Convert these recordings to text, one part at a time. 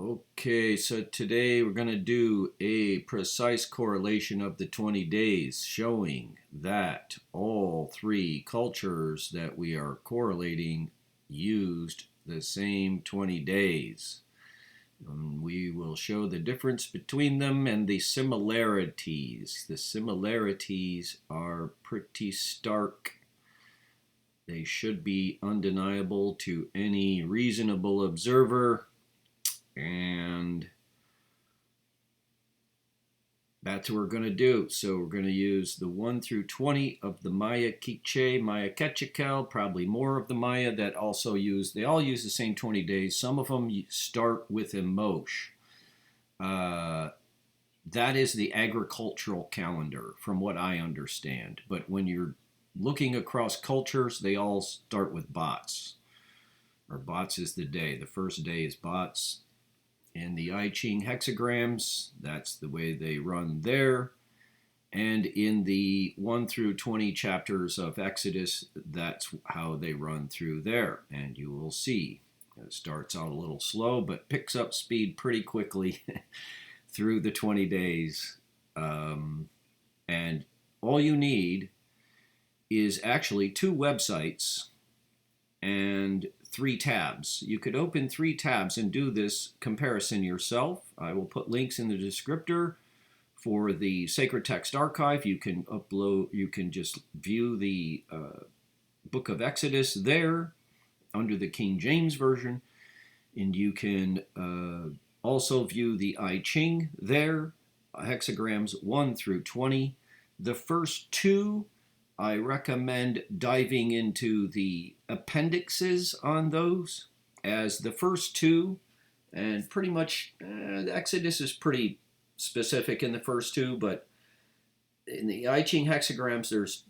Okay, so today we're going to do a precise correlation of the 20 days, showing that all three cultures that we are correlating used the same 20 days. We will show the difference between them and the similarities. The similarities are pretty stark. They should be undeniable to any reasonable observer. And that's what we're going to do. So we're going to use the 1 through 20 of the Maya Quiche, Maya Quetzalcoatl, probably more of the Maya that also they all use the same 20 days. Some of them start with Emosh. That is the agricultural calendar from what I understand. But when you're looking across cultures, they all start with Bots. Or Bots is the day. The first day is Bots. In the I-Ching hexagrams, that's the way they run there. And in the 1 through 20 chapters of Exodus, that's how they run through there. And you will see it starts out a little slow, but picks up speed pretty quickly through the 20 days. And all you need is actually 2 websites and 3 tabs. You could open 3 tabs and do this comparison yourself. I will put links in the descriptor for the Sacred Text Archive. You can just view the Book of Exodus there under the King James Version. And you can also view the I-Ching there, hexagrams 1 through 20. The first 2, I recommend diving into the appendixes on those, as the first 2, and pretty much the Exodus is pretty specific in the first 2, but in the I-Ching hexagrams, there's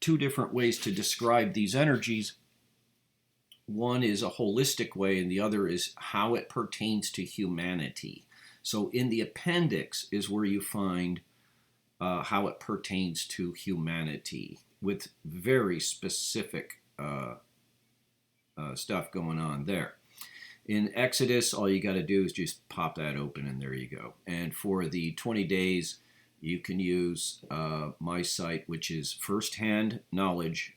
2 different ways to describe these energies. One is a holistic way, and the other is how it pertains to humanity. So in the appendix is where you find how it pertains to humanity, with very specific stuff going on there. In Exodus, all you got to do is just pop that open, and there you go. And for the 20 days, you can use my site, which is firsthand knowledge,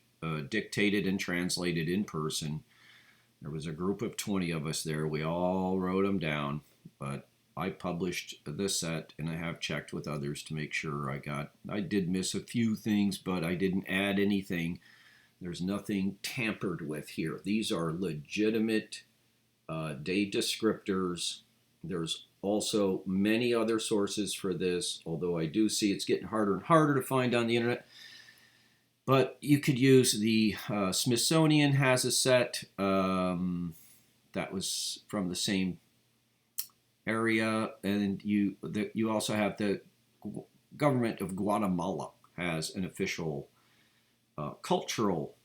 dictated and translated in person. There was a group of 20 of us there. We all wrote them down, but I published the set, and I have checked with others to make sure I did miss a few things, but I didn't add anything. There's nothing tampered with here. These are legitimate day descriptors. There's also many other sources for this, although I do see it's getting harder and harder to find on the internet. But you could use the Smithsonian has a set that was from the same area, and you also have the government of Guatemala has an official cultural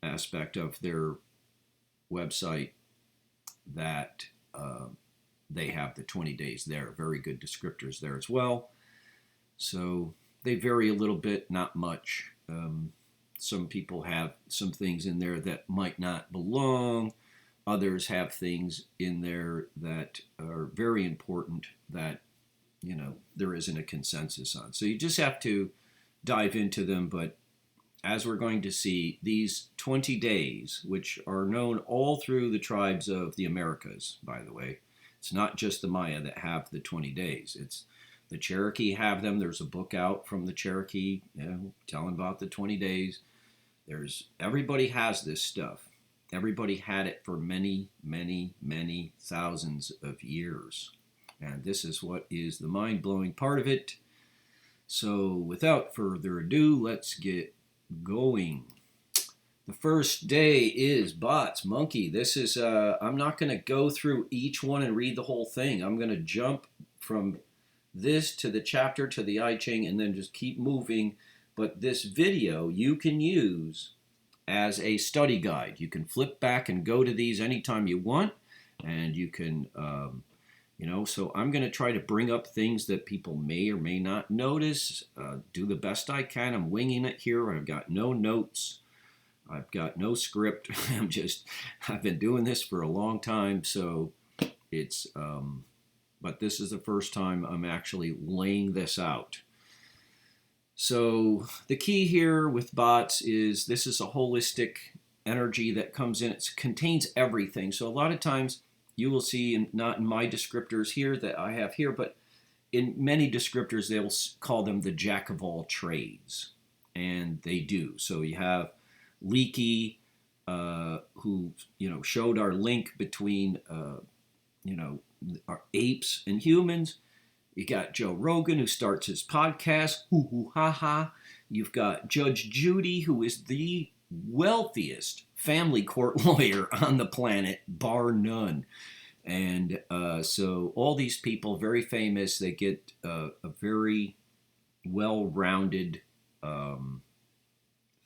aspect of their website that they have the 20 days there. Very good descriptors there as well. So they vary a little bit, not much. Some people have some things in there that might not belong. Others have things in there that are very important that, there isn't a consensus on. So you just have to dive into them. But as we're going to see, these 20 days, which are known all through the tribes of the Americas, by the way, it's not just the Maya that have the 20 days. It's the Cherokee have them. There's a book out from the Cherokee, telling about the 20 days. Everybody has this stuff. Everybody had it for many, many, many thousands of years. And this is what is the mind-blowing part of it. So without further ado, let's get going. The first day is Bots, Monkey. This is, I'm not going to go through each one and read the whole thing. I'm going to jump from this to the chapter to the I-Ching and then just keep moving. But this video you can use as a study guide. You can flip back and go to these anytime you want, and you can, so I'm going to try to bring up things that people may or may not notice, do the best I can. I'm winging it here. I've got no notes. I've got no script. I've been doing this for a long time, so It's but this is the first time I'm actually laying this out. So the key here with bots is this is a holistic energy that comes in. It contains everything. So a lot of times you will see, not in my descriptors here that I have here, but in many descriptors they'll call them the jack of all trades, and they do. So you have Leakey, who showed our link between our apes and humans. You got Joe Rogan, who starts his podcast, hoo hoo ha ha. You've got Judge Judy, who is the wealthiest family court lawyer on the planet, bar none. And so all these people, very famous, they get a very well-rounded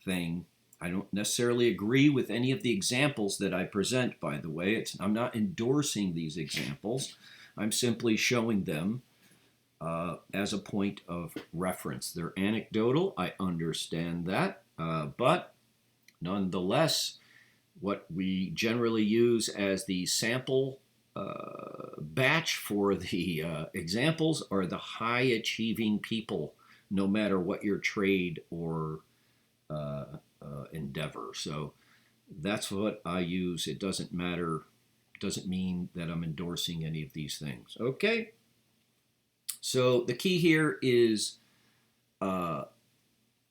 thing. I don't necessarily agree with any of the examples that I present, by the way. I'm not endorsing these examples. I'm simply showing them as a point of reference. They're anecdotal, I understand that, but nonetheless, what we generally use as the sample batch for the examples are the high-achieving people, no matter what your trade or endeavor. So that's what I use. It doesn't matter. It doesn't mean that I'm endorsing any of these things. Okay? So the key here is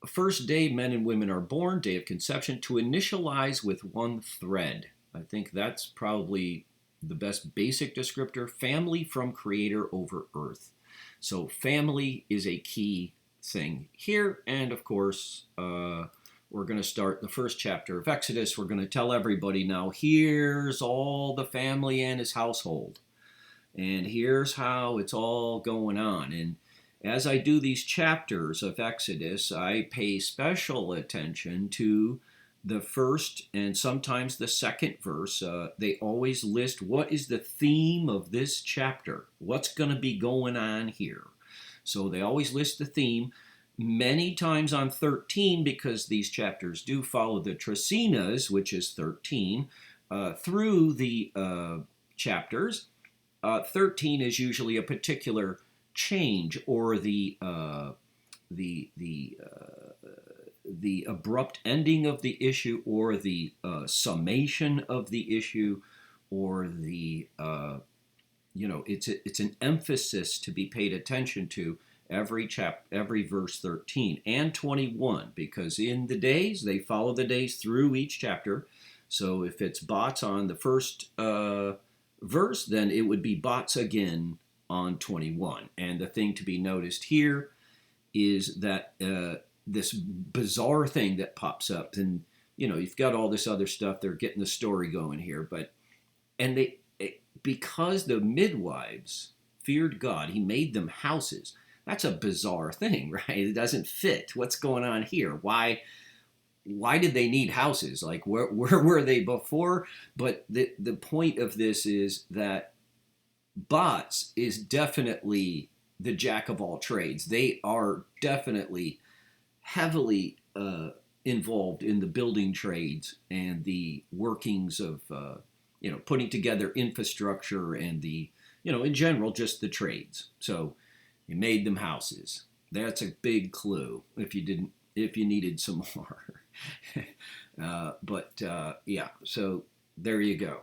first day men and women are born, day of conception, to initialize with one thread. I think that's probably the best basic descriptor. Family from creator over earth. So family is a key thing here. And of course, we're going to start the first chapter of Exodus. We're going to tell everybody now, here's all the family and his household. And here's how it's all going on. And as I do these chapters of Exodus, I pay special attention to the first and sometimes the second verse. They always list what is the theme of this chapter, what's going to be going on here. So they always list the theme. Many times on 13, because these chapters do follow the Tracinas, which is 13, through the chapters. 13 is usually a particular change or the abrupt ending of the issue, or the summation of the issue, or the it's an emphasis to be paid attention to every verse 13 and 21, because in the days they follow the days through each chapter. So if it's bots on the first verse, then it would be bots again on 21. And the thing to be noticed here is that this bizarre thing that pops up, and you've got all this other stuff, they're getting the story going here, because the midwives feared God, he made them houses. That's a bizarre thing, right? It doesn't fit. What's going on here? Why did they need houses? Like, where were they before? But the point of this is that bots is definitely the jack of all trades. They are definitely heavily involved in the building trades and the workings of putting together infrastructure and the in general just the trades. So he made them houses. That's a big clue if you needed some more. Yeah, so there you go.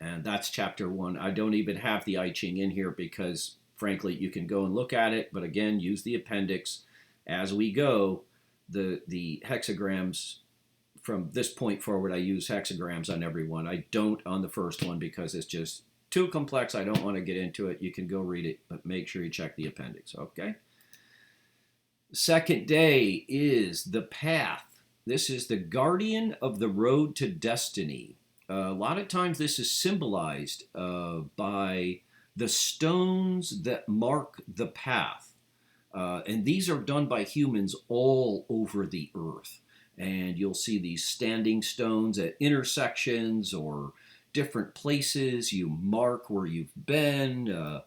And that's chapter 1. I don't even have the I-Ching in here because, frankly, you can go and look at it. But again, use the appendix as we go. The hexagrams, from this point forward, I use hexagrams on every one. I don't on the first one because it's just too complex. I don't want to get into it. You can go read it, but make sure you check the appendix, okay? Second day is the path. This is the guardian of the road to destiny. A lot of times this is symbolized by the stones that mark the path. And these are done by humans all over the earth. And you'll see these standing stones at intersections or different places. You mark where you've been.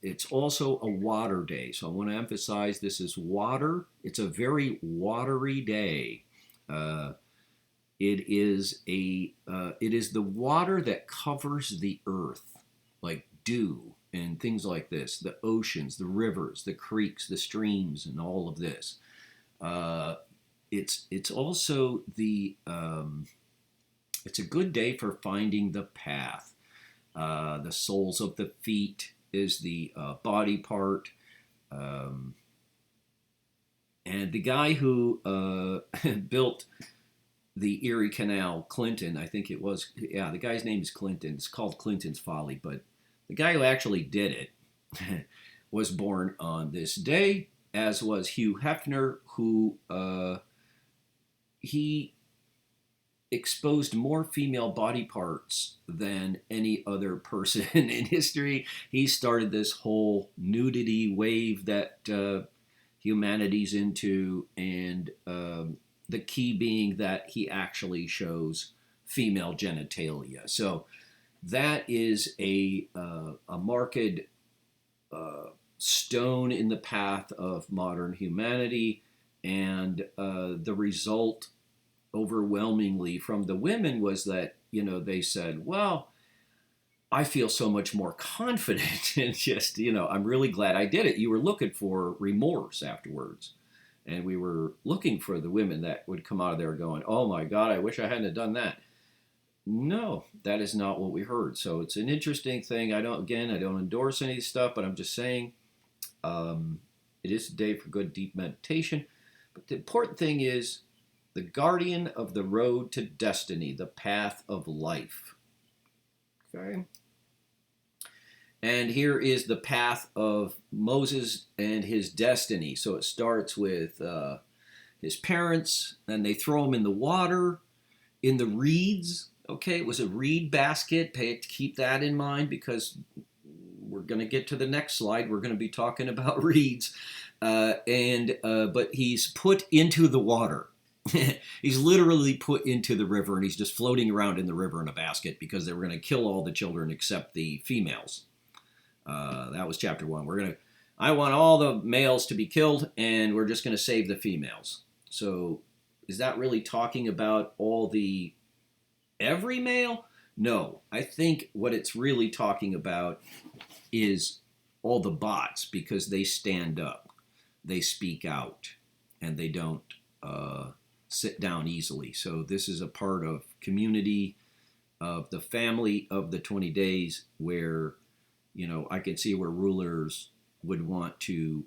It's also a water day. So I want to emphasize this is water. It's a very watery day. It is the water that covers the earth, like dew and things like this. The oceans, the rivers, the creeks, the streams, and all of this. Uh, it's also it's a good day for finding the path. The soles of the feet is the body part. Um, and the guy who built the Erie Canal, Clinton, I think it was, yeah, the guy's name is Clinton. It's called Clinton's Folly, but the guy who actually did it was born on this day, as was Hugh Hefner, who he exposed more female body parts than any other person in history. He started this whole nudity wave that humanity's into, and the key being that he actually shows female genitalia. So that is a marked stone in the path of modern humanity, and the result overwhelmingly from the women was that, they said, well, I feel so much more confident and just, I'm really glad I did it. You were looking for remorse afterwards. And we were looking for the women that would come out of there going, oh my God, I wish I hadn't have done that. No, that is not what we heard. So it's an interesting thing. I don't endorse any stuff, but I'm just saying it is a day for good deep meditation. But the important thing is the guardian of the road to destiny, the path of life. Okay? And here is the path of Moses and his destiny. So it starts with his parents, and they throw him in the water, in the reeds. Okay, it was a reed basket. Keep that in mind, because we're going to get to the next slide. We're going to be talking about reeds. But he's put into the water. He's literally put into the river, and he's just floating around in the river in a basket because they were going to kill all the children except the females. That was chapter 1. I want all the males to be killed, and we're just going to save the females. So is that really talking about every male? No, I think what it's really talking about is all the bots, because they stand up, they speak out, and they don't sit down easily. So this is a part of community, of the family of the 20 days, where I can see where rulers would want to,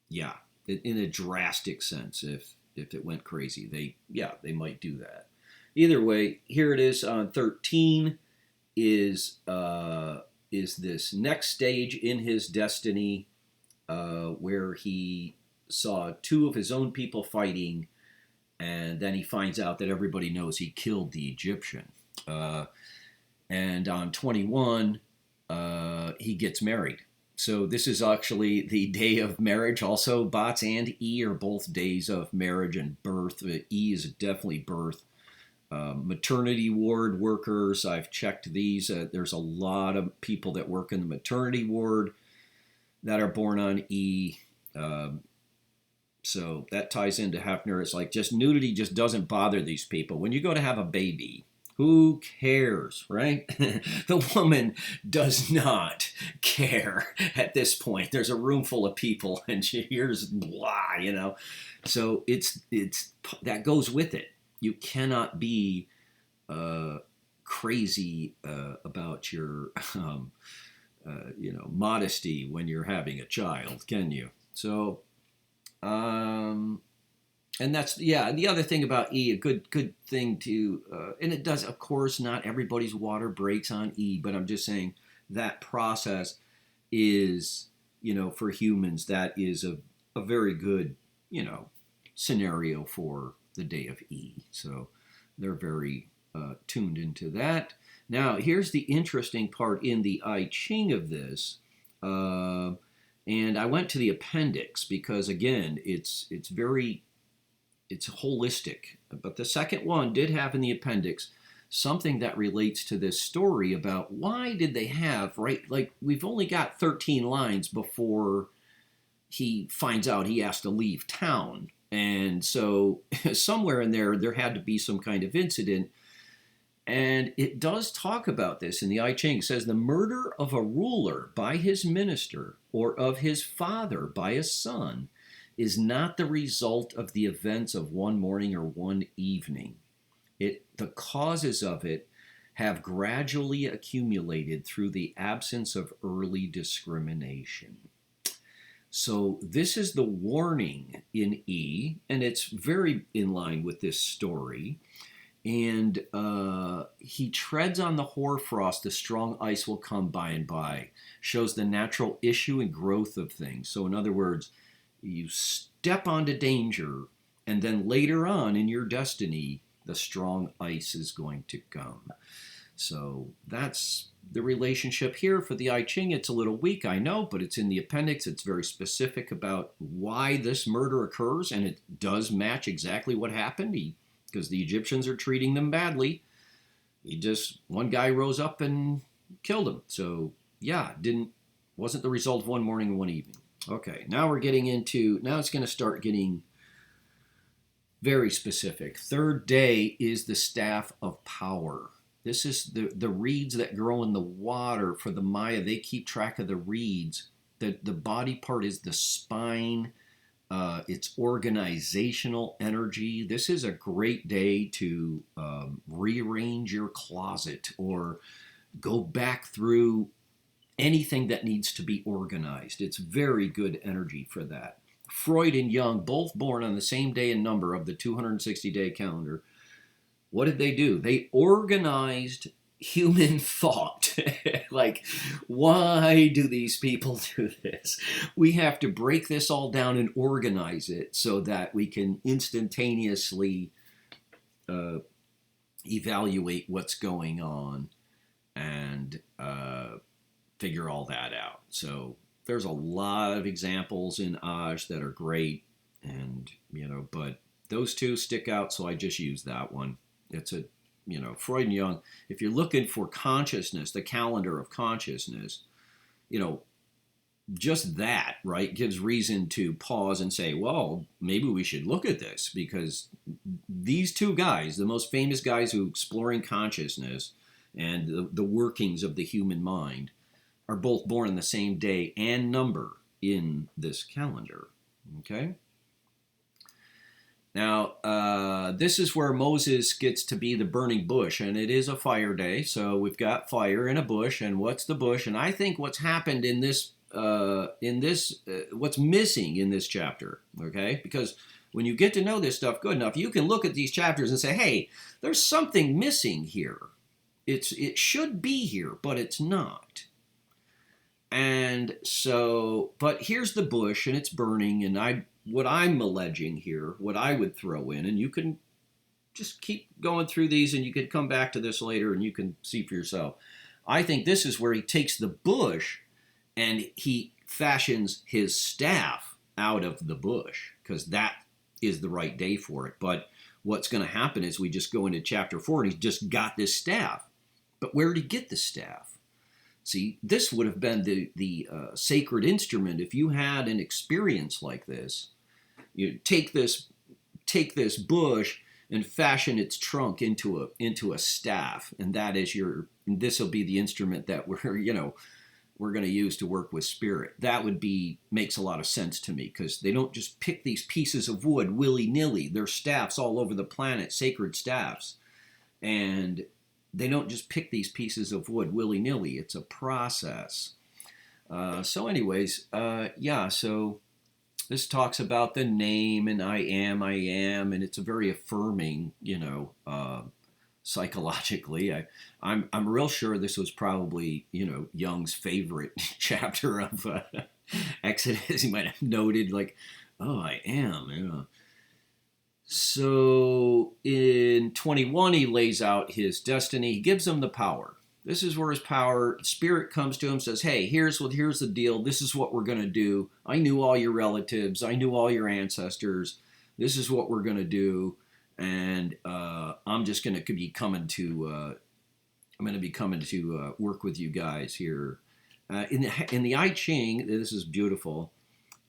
in a drastic sense, if it went crazy, they might do that. Either way, here it is on 13 is this next stage in his destiny, where he saw 2 of his own people fighting, and then he finds out that everybody knows he killed the Egyptian. And on 21, he gets married. So this is actually the day of marriage. Also, Bots and E are both days of marriage and birth. E is definitely birth. Maternity ward workers, I've checked these. There's a lot of people that work in the maternity ward that are born on E. So that ties into Hefner. It's like just nudity just doesn't bother these people. When you go to have a baby, who cares, right? The woman does not care at this point. There's a room full of people, and she hears blah, So it's that goes with it. You cannot be crazy about your modesty when you're having a child, can you? So, and that's, the other thing about E, a good thing to, and it does, of course, not everybody's water breaks on E, but I'm just saying that process is, for humans, that is a very good, scenario for the day of E. So they're very tuned into that. Now, here's the interesting part in the I-Ching of this. And I went to the appendix because, again, it's holistic. But the second one did have in the appendix something that relates to this story about why did they have, right? Like, we've only got 13 lines before he finds out he has to leave town. And so somewhere in there had to be some kind of incident. And it does talk about this in the I-Ching. It says the murder of a ruler by his minister or of his father by a son is not the result of the events of one morning or one evening. The causes of it have gradually accumulated through the absence of early discrimination. So this is the warning in E, and it's very in line with this story. And he treads on the hoarfrost, the strong ice will come by and by. Shows the natural issue and growth of things. So in other words, you step onto danger, and then later on in your destiny, the strong ice is going to come. So that's the relationship here for the I-Ching. It's a little weak, I know, but it's in the appendix. It's very specific about why this murder occurs, and it does match exactly what happened. Because the Egyptians are treating them badly. One guy rose up and killed him. So yeah, wasn't the result of one morning and one evening. Okay, now it's going to start getting very specific. Third day is the staff of power. This is the reeds that grow in the water for the Maya. They keep track of the reeds. The body part is the spine. It's organizational energy. This is a great day to rearrange your closet or go back through anything that needs to be organized. It's very good energy for that. Freud and Jung, both born on the same day and number of the 260-day calendar. What did they do? They organized human thought. Like, why do these people do this? We have to break this all down and organize it so that we can instantaneously evaluate what's going on and figure all that out. So there's a lot of examples in Aj that are great, and but those two stick out, so I just use that one. It's Freud and Jung. If you're looking for consciousness, the calendar of consciousness, just that, right, gives reason to pause and say, well, maybe we should look at this, because these two guys, the most famous guys who are exploring consciousness and the workings of the human mind, are both born on the same day and number in this calendar. Okay? Now, this is where Moses gets to be the burning bush, and it is a fire day, so we've got fire in a bush, and what's the bush? And I think what's happened in this, what's missing in this chapter, okay? Because when you get to know this stuff good enough, you can look at these chapters and say, hey, there's something missing here. It should be here, but it's not. And so, but here's the bush, and it's burning, and what I'm alleging here, what I would throw in, and you can just keep going through these, and you can come back to this later, and you can see for yourself. I think this is where he takes the bush, and he fashions his staff out of the bush, because that is the right day for it. But what's going to happen is we just go into chapter 4, and he's just got this staff. But where did he get the staff? See, this would have been the sacred instrument. If you had an experience like this, you take this bush and fashion its trunk into a staff, and this will be the instrument that we're going to use to work with spirit. That makes a lot of sense to me, because they don't just pick these pieces of wood willy-nilly. They're staffs all over the planet, sacred staffs, and they don't just pick these pieces of wood willy-nilly. It's a process. So this talks about the name, and I am, and it's a very affirming, psychologically. I'm real sure this was probably, Jung's favorite chapter of Exodus. He might have noted, like, oh, I am, So in 21, he lays out his destiny. He gives them the power. This is where his power, spirit comes to him, says, hey, here's the deal. This is what we're going to do. I knew all your relatives. I knew all your ancestors. This is what we're going to do. And I'm just going to be coming to work with you guys here. In the I-Ching, this is beautiful.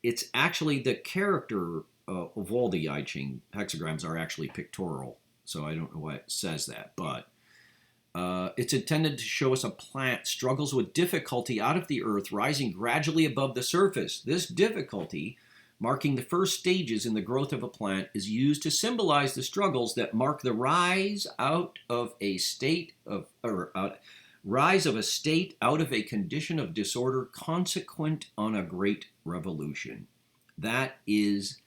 It's actually the character of all the I-Ching, hexagrams are actually pictorial, so I don't know why it says that, but it's intended to show us a plant struggles with difficulty out of the earth, rising gradually above the surface. This difficulty, marking the first stages in the growth of a plant, is used to symbolize the struggles that mark the rise out of a state of, rise of a state out of a condition of disorder consequent on a great revolution. That is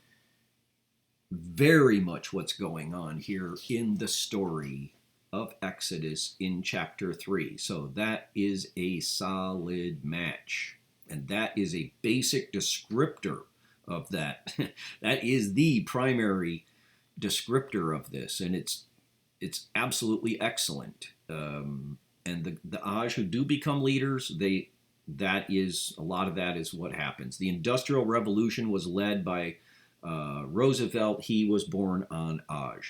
very much what's going on here in the story of Exodus in chapter 3. So that is a solid match. And that is a basic descriptor of that. That is the primary descriptor of this. And it's absolutely excellent. And the Aj who do become leaders, a lot of that is what happens. The Industrial Revolution was led by Roosevelt. He was born on Aj,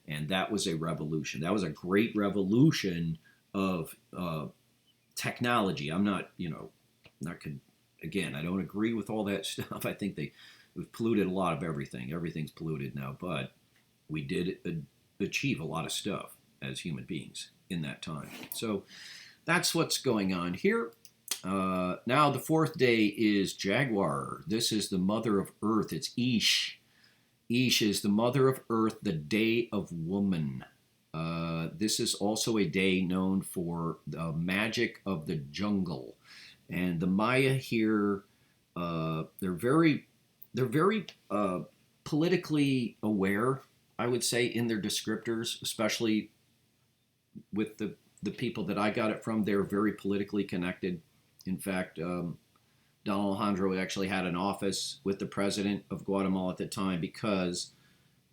and that was a revolution. That was a great revolution of technology. I'm not, again, I don't agree with all that stuff. I think we've polluted a lot of everything. Everything's polluted now, but we did achieve a lot of stuff as human beings in that time. So that's what's going on here. Now the fourth day is Jaguar. This is the mother of earth. It's Ish. Ish is the mother of earth, the day of woman. This is also a day known for the magic of the jungle. And the Maya here, they're very politically aware, I would say, in their descriptors, especially with the people that I got it from. They're very politically connected. In fact, Don Alejandro actually had an office with the president of Guatemala at the time because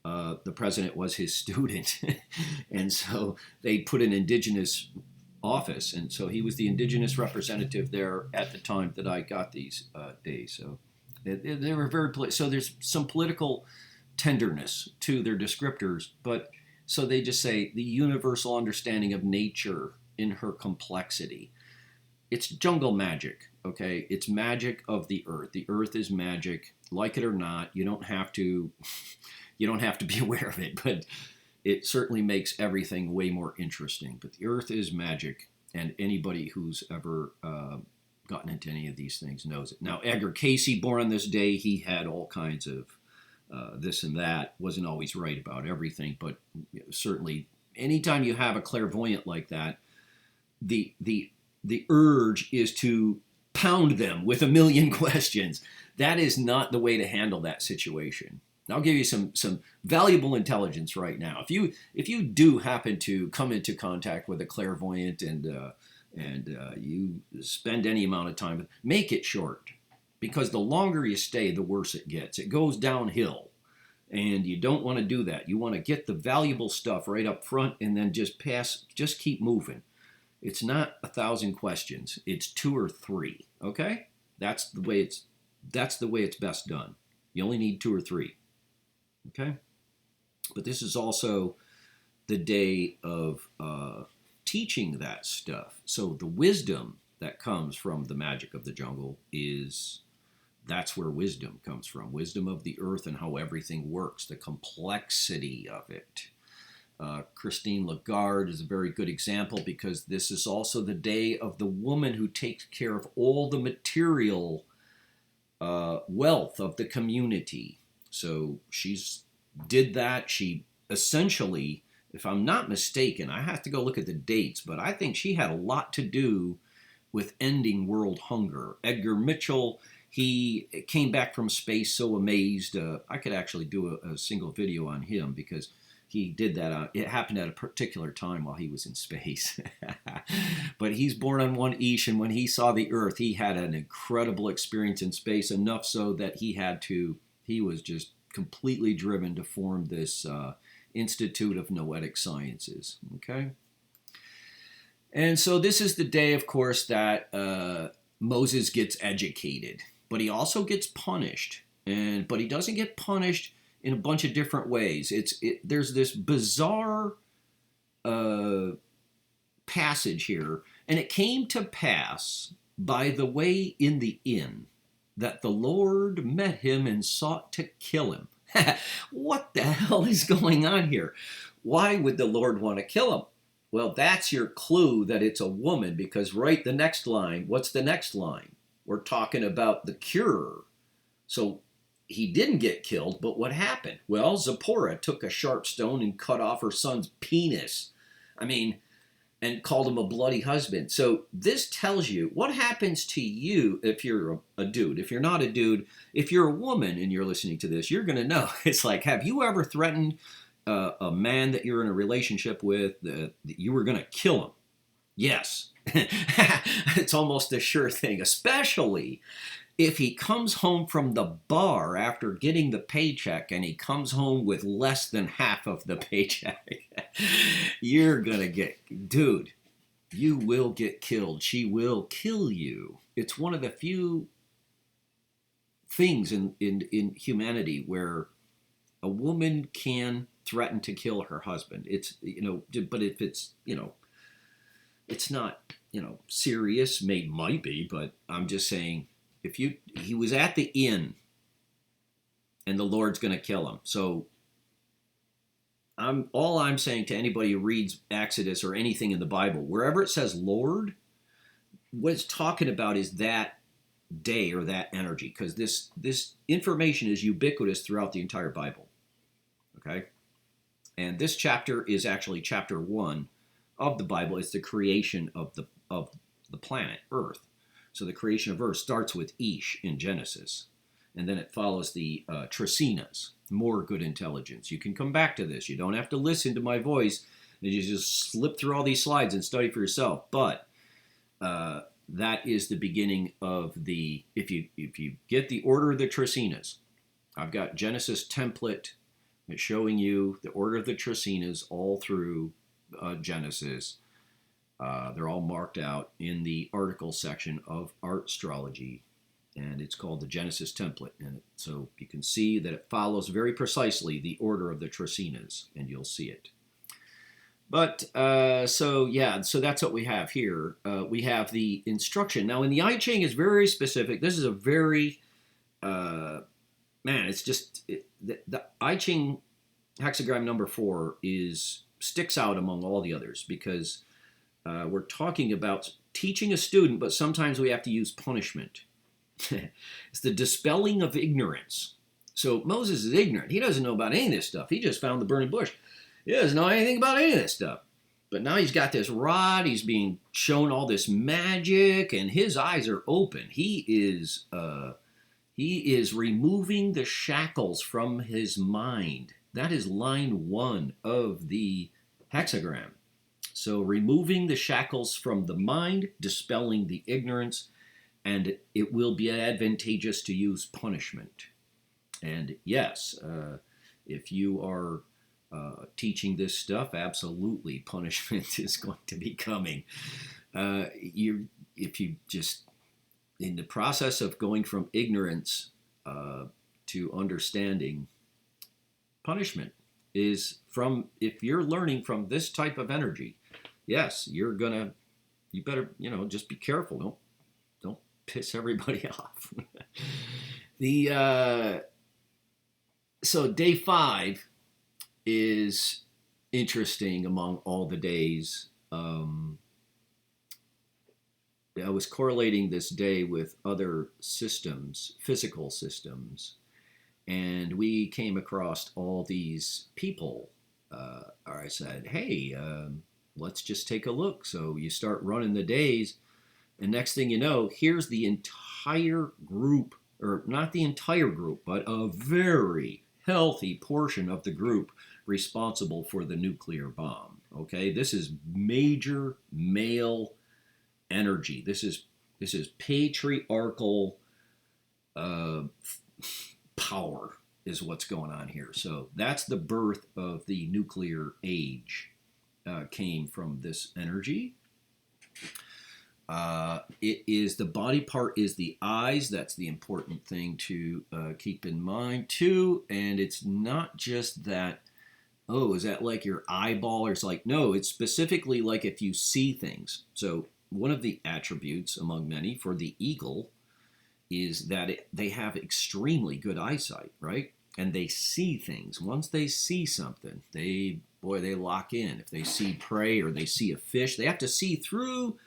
the president was his student. And so they put an indigenous office. And so he was the indigenous representative there at the time that I got these days. So they were very so there's some political tenderness to their descriptors, but so they just say the universal understanding of nature in her complexity. It's jungle magic, okay? It's magic of the earth. The earth is magic, like it or not. You don't have to be aware of it, but it certainly makes everything way more interesting. But the earth is magic, and anybody who's ever gotten into any of these things knows it. Now, Edgar Cayce, born on this day, he had all kinds of this and that, wasn't always right about everything, but certainly anytime you have a clairvoyant like that, the urge is to pound them with a million questions. That is not the way to handle that situation. I'll give you some valuable intelligence right now. If you do happen to come into contact with a clairvoyant and you spend any amount of time, make it short. Because the longer you stay, the worse it gets. It goes downhill. And you don't want to do that. You want to get the valuable stuff right up front and then just keep moving. It's not 1,000 questions. It's 2 or 3. Okay? That's the way it's best done. You only need 2 or 3. Okay? But this is also the day of teaching that stuff. So the wisdom that comes from the magic of the jungle that's where wisdom comes from. Wisdom of the earth and how everything works, the complexity of it. Christine Lagarde is a very good example because this is also the day of the woman who takes care of all the material wealth of the community. So did that. She essentially, if I'm not mistaken, I have to go look at the dates, but I think she had a lot to do with ending world hunger. Edgar Mitchell, he came back from space so amazed. I could actually do a single video on him because he did that. It happened at a particular time while he was in space. But he's born on one Ish, and when he saw the Earth, he had an incredible experience in space, enough so that he was just completely driven to form this Institute of Noetic Sciences. Okay? And so this is the day, of course, that Moses gets educated. But he also gets punished. But he doesn't get punished in a bunch of different ways. There's this bizarre passage here. And it came to pass by the way in the inn that the Lord met him and sought to kill him. What the hell is going on here? Why would the Lord want to kill him? Well, that's your clue that it's a woman, because right the next line, what's the next line? We're talking about the cure. So he didn't get killed, but what happened? Well, Zipporah took a sharp stone and cut off her son's penis. I mean, and called him a bloody husband. So this tells you what happens to you if you're a dude. If you're not a dude, if you're a woman and you're listening to this, you're going to know. It's like, have you ever threatened a man that you're in a relationship with that you were going to kill him? Yes. It's almost a sure thing, especially if he comes home from the bar after getting the paycheck and he comes home with less than half of the paycheck. You're going to get, dude, you will get killed. She will kill you. It's one of the few things in humanity where a woman can threaten to kill her husband. It's, but if it's, it's not, serious, might be, but I'm just saying, he was at the inn and the Lord's going to kill him. So all I'm saying to anybody who reads Exodus or anything in the Bible, wherever it says Lord, what it's talking about is that day or that energy, because this information is ubiquitous throughout the entire Bible. Okay? And this chapter is actually chapter 1 of the Bible. It's the creation of the planet Earth. So the creation of Earth starts with Ish in Genesis, and then it follows the Trasinas, more good intelligence. You can come back to this. You don't have to listen to my voice. You just slip through all these slides and study for yourself. But that is the beginning of the, if you get the order of the Trasinas, I've got Genesis template showing you the order of the Trasinas all through Genesis. They're all marked out in the article section of Art Astrology, and it's called the Genesis template. And so you can see that it follows very precisely the order of the Trasinas, and you'll see it. But so that's what we have here. We have the instruction. Now, in the I-Ching is very specific. This is a very, it's just, the I-Ching hexagram number 4 sticks out among all the others, because we're talking about teaching a student, but sometimes we have to use punishment. It's the dispelling of ignorance. So Moses is ignorant. He doesn't know about any of this stuff. He just found the burning bush. He doesn't know anything about any of this stuff. But now he's got this rod. He's being shown all this magic, and his eyes are open. He is removing the shackles from his mind. That is line 1 of the hexagram. So removing the shackles from the mind, dispelling the ignorance, and it will be advantageous to use punishment. And yes, if you are teaching this stuff, absolutely punishment is going to be coming. If you just, in the process of going from ignorance to understanding, punishment is from, if you're learning from this type of energy, yes, you better, just be careful. Don't piss everybody off. So day 5 is interesting among all the days. I was correlating this day with other systems, physical systems, and we came across all these people. I said, hey, let's just take a look. So you start running the days, and next thing you know, here's the entire group, or not the entire group, but a very healthy portion of the group responsible for the nuclear bomb. Okay, this is major male energy. This is patriarchal power is what's going on here. So that's the birth of the nuclear age. Came from this energy. It is, the body part is the eyes. That's the important thing to keep in mind too. And it's not just that, oh, is that like your eyeball? Or it's like, no, it's specifically like if you see things. So one of the attributes among many for the eagle is that they have extremely good eyesight, right? and they see things. Once they see something, they lock in. If they see prey or they see a fish, they have to see through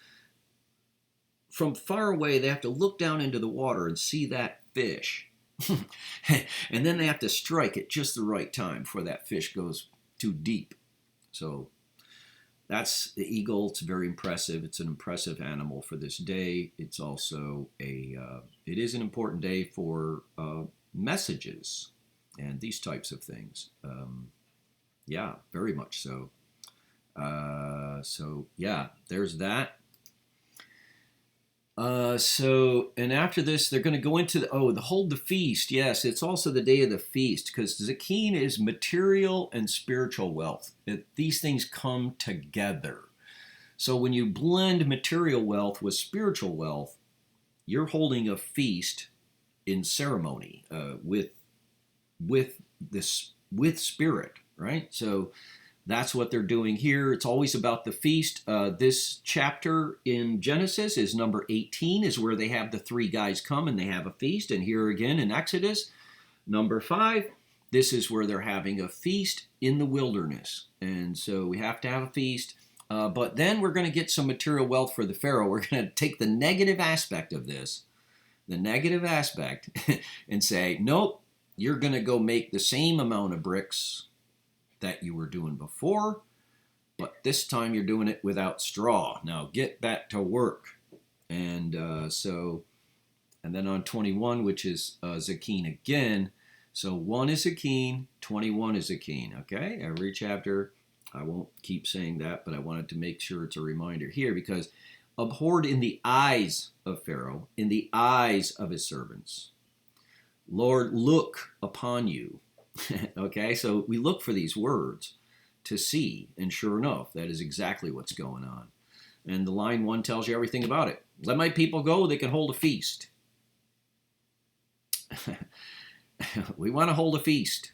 from far away. They have to look down into the water and see that fish. And then they have to strike at just the right time before that fish goes too deep. So that's the eagle. It's very impressive. It's an impressive animal for this day. It's also it is an important day for messages and these types of things. Yeah, very much so. So yeah, there's that. And after this, they're going to go into the hold the feast. Yes, it's also the day of the feast because Zakin is material and spiritual wealth. These things come together. So when you blend material wealth with spiritual wealth, you're holding a feast in ceremony with spirit, right? So that's what they're doing here. It's always about the feast. This chapter in Genesis is number 18, is where they have the three guys come and they have a feast. And here again in Exodus, number 5, this is where they're having a feast in the wilderness. And so we have to have a feast. But then we're going to get some material wealth for the Pharaoh. We're going to take the negative aspect of this, and say, nope, you're going to go make the same amount of bricks that you were doing before, but this time you're doing it without straw. Now get back to work. And and then on 21, which is Zakin again. So 1 is Zakin, 21 is Zakin. Okay, every chapter. I won't keep saying that, but I wanted to make sure it's a reminder here because abhorred in the eyes of Pharaoh, in the eyes of his servants. Lord, look upon you. Okay, so we look for these words to see, and sure enough, that is exactly what's going on. And the line 1 tells you everything about it. Let my people go, they can hold a feast. We want to hold a feast.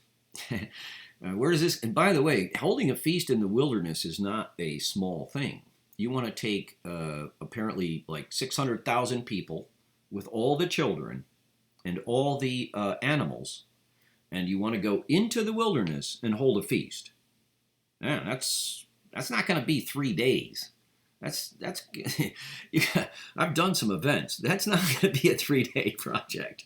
Where is this? And by the way, holding a feast in the wilderness is not a small thing. You want to take apparently like 600,000 people with all the children and all the animals, and you want to go into the wilderness and hold a feast. Yeah, that's not going to be 3 days. That's I've done some events. That's not going to be a 3-day project.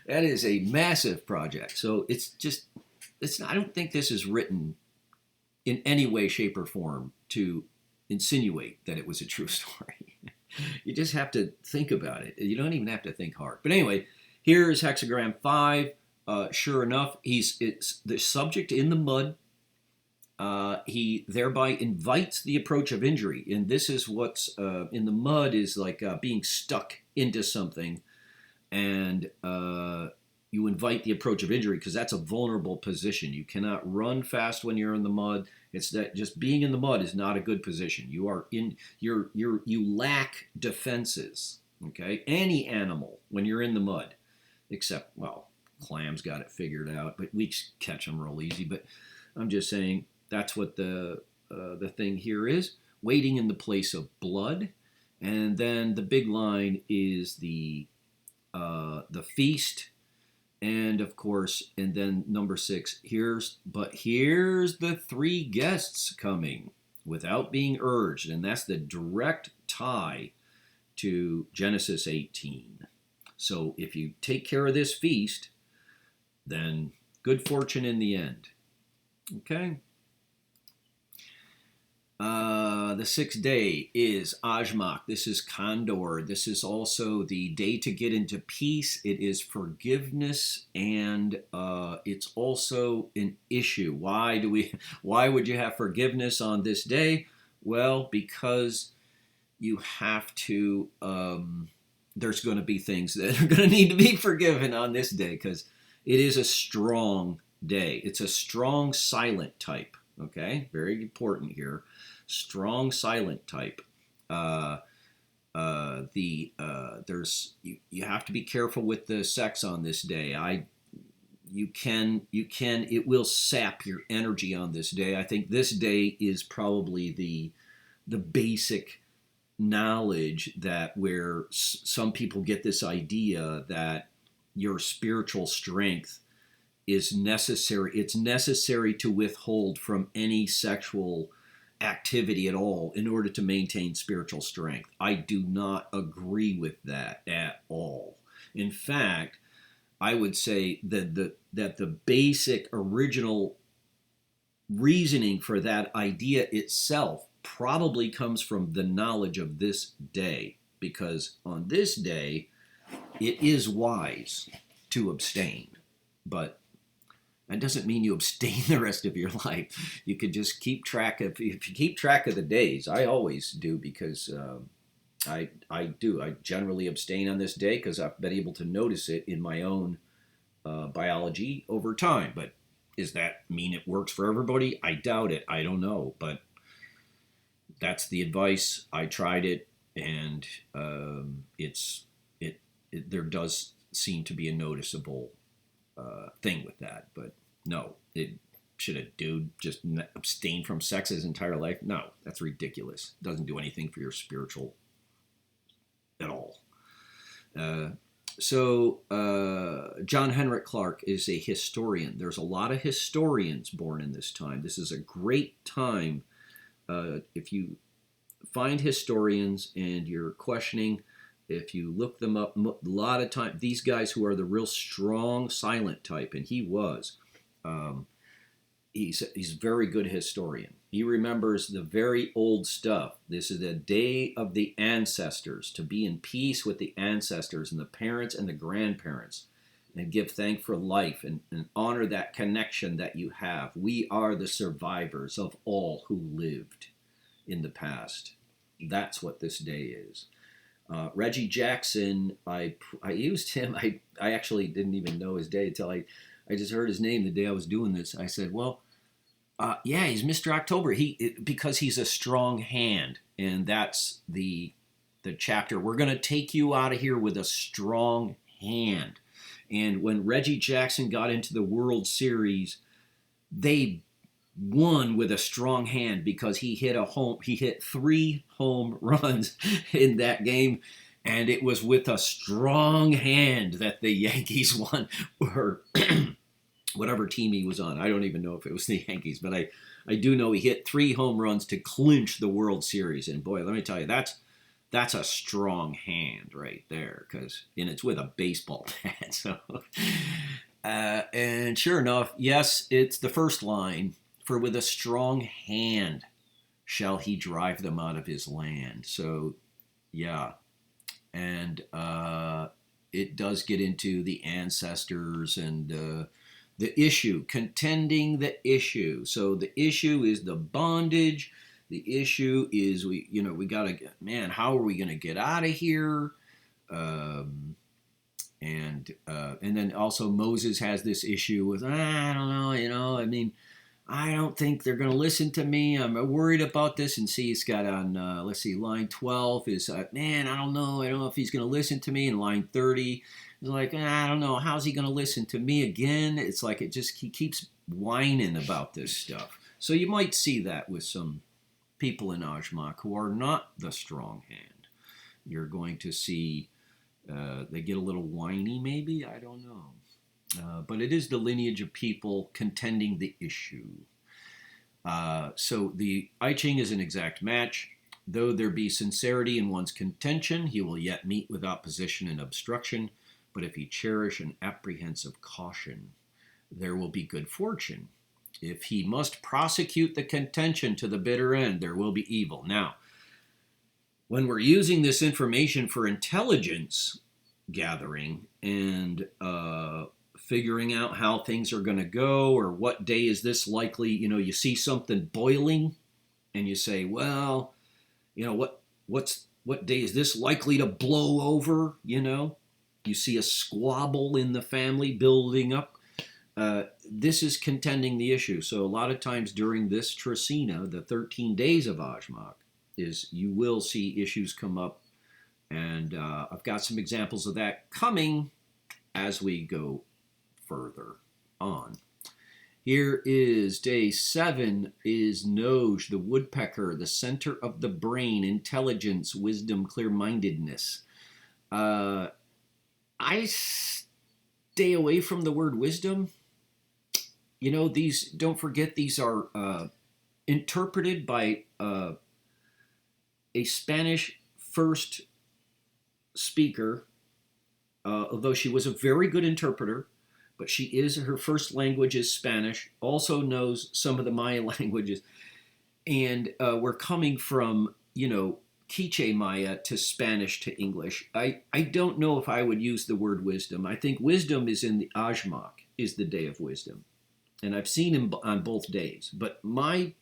That is a massive project. So I don't think this is written in any way, shape, or form to insinuate that it was a true story. You just have to think about it. You don't even have to think hard. But anyway, here is hexagram 5. Sure enough, it's the subject in the mud. He thereby invites the approach of injury. And this is what's in the mud is like being stuck into something. And you invite the approach of injury because that's a vulnerable position. You cannot run fast when you're in the mud. It's that just being in the mud is not a good position. You are in you lack defenses. Okay, any animal when you're in the mud, except clams got it figured out, but we catch them real easy. But I'm just saying that's what the thing here is. Waiting in the place of blood, and then the big line is the feast. And of course, and then number 6, here's the 3 guests coming without being urged. And that's the direct tie to Genesis 18. So if you take care of this feast, then good fortune in the end. Okay? The 6th day is Ajmak. This is Condor. This is also the day to get into peace. It is forgiveness, and it's also an issue. Why would you have forgiveness on this day? Well, because you have to, there's going to be things that are going to need to be forgiven on this day because it is a strong day. It's a strong silent type. Okay, very important here. Strong silent type. You have to be careful with the sex on this day. It will sap your energy on this day. I think this day is probably the basic knowledge that where some people get this idea that your spiritual strength is necessary. It's necessary to withhold from any sexual activity at all in order to maintain spiritual strength. I do not agree with that at all. In fact, I would say that the basic original reasoning for that idea itself probably comes from the knowledge of this day, because on this day it is wise to abstain, but that doesn't mean you abstain the rest of your life. You could just keep track of, if you keep track of the days. I always do, because I generally abstain on this day because I've been able to notice it in my own biology over time. But does that mean it works for everybody? I doubt it. I don't know, but that's the advice. I tried it, and there does seem to be a noticeable thing with that. But no, should a dude just abstain from sex his entire life? No, that's ridiculous. It doesn't do anything for your spiritual at all. John Henrik Clarke is a historian. There's a lot of historians born in this time. This is a great time. If you find historians and you're questioning, if you look them up, a lot of time, these guys who are the real strong silent type, and he was, he's a very good historian. He remembers the very old stuff. This is the day of the ancestors, to be in peace with the ancestors and the parents and the grandparents, and give thanks for life, and honor that connection that you have. We are the survivors of all who lived in the past. That's what this day is. Reggie Jackson, I used him. I actually didn't even know his day until I just heard his name the day I was doing this. I said, well, yeah, he's Mr. October. Because he's a strong hand, and that's the chapter. We're going to take you out of here with a strong hand. And when Reggie Jackson got into the World Series, they won with a strong hand because he hit 3 home runs in that game, and it was with a strong hand that the Yankees won, or whatever team he was on. I don't even know if it was the Yankees, but I do know he hit 3 home runs to clinch the World Series. And boy, let me tell you, that's a strong hand right there, and it's with a baseball bat. So, and sure enough, yes, it's the first line. For with a strong hand shall he drive them out of his land. So, yeah. And it does get into the ancestors and the issue, contending the issue. So the issue is the bondage. The issue is we got to, man, how are we going to get out of here? And then also Moses has this issue with, I don't know, I mean, I don't think they're going to listen to me. I'm worried about this. And see, it's got on, line 12 is, man, I don't know if he's going to listen to me. And line 30 is like, I don't know, how's he going to listen to me again? It's like he keeps whining about this stuff. So you might see that with some people in Ajmak who are not the strong hand. You're going to see they get a little whiny, maybe, I don't know. But it is the lineage of people contending the issue. So the I-Ching is an exact match. Though there be sincerity in one's contention, he will yet meet with opposition and obstruction. But if he cherish an apprehensive caution, there will be good fortune. If he must prosecute the contention to the bitter end, there will be evil. Now, when we're using this information for intelligence gathering and figuring out how things are going to go, or what day is this likely, you see something boiling and you say, well, what day is this likely to blow over? You see a squabble in the family building up. This is contending the issue. So a lot of times during this Tresina, the 13 days of Ajmak, you will see issues come up. And I've got some examples of that coming as we go further on. Here is day 7 is Noj, the woodpecker, the center of the brain, intelligence, wisdom, clear-mindedness. I stay away from the word wisdom. these, don't forget, these are interpreted by a Spanish first speaker, although she was a very good interpreter, but her first language is Spanish, also knows some of the Maya languages. And we're coming from, Quiche Maya to Spanish to English. I don't know if I would use the word wisdom. I think wisdom is in the Ajmak, is the day of wisdom. And I've seen him on both days. But my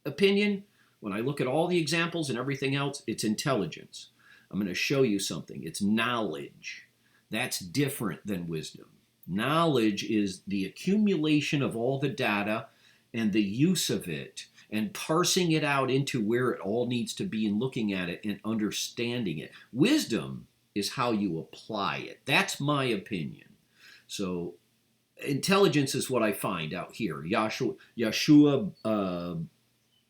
opinion, when I look at all the examples and everything else, it's intelligence. I'm going to show you something. It's knowledge. That's different than wisdom. Knowledge is the accumulation of all the data and the use of it and parsing it out into where it all needs to be and looking at it and understanding it. Wisdom is how you apply it. That's my opinion. So intelligence is what I find out here. Yeshua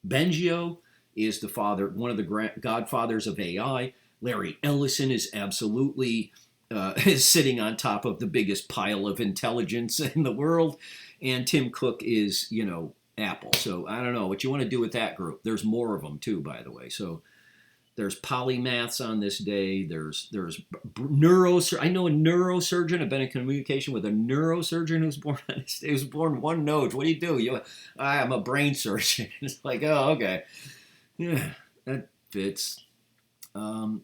Bengio is the father, one of the godfathers of AI. Larry Ellison is absolutely is sitting on top of the biggest pile of intelligence in the world. And Tim Cook is, Apple. So I don't know what you want to do with that group. There's more of them too, by the way. So there's polymaths on this day. There's neurosurgeon. I know a neurosurgeon. I've been in communication with a neurosurgeon who's born on this day. He was born one node. What do you do? I'm a brain surgeon. It's like, oh, okay. Yeah, that fits. But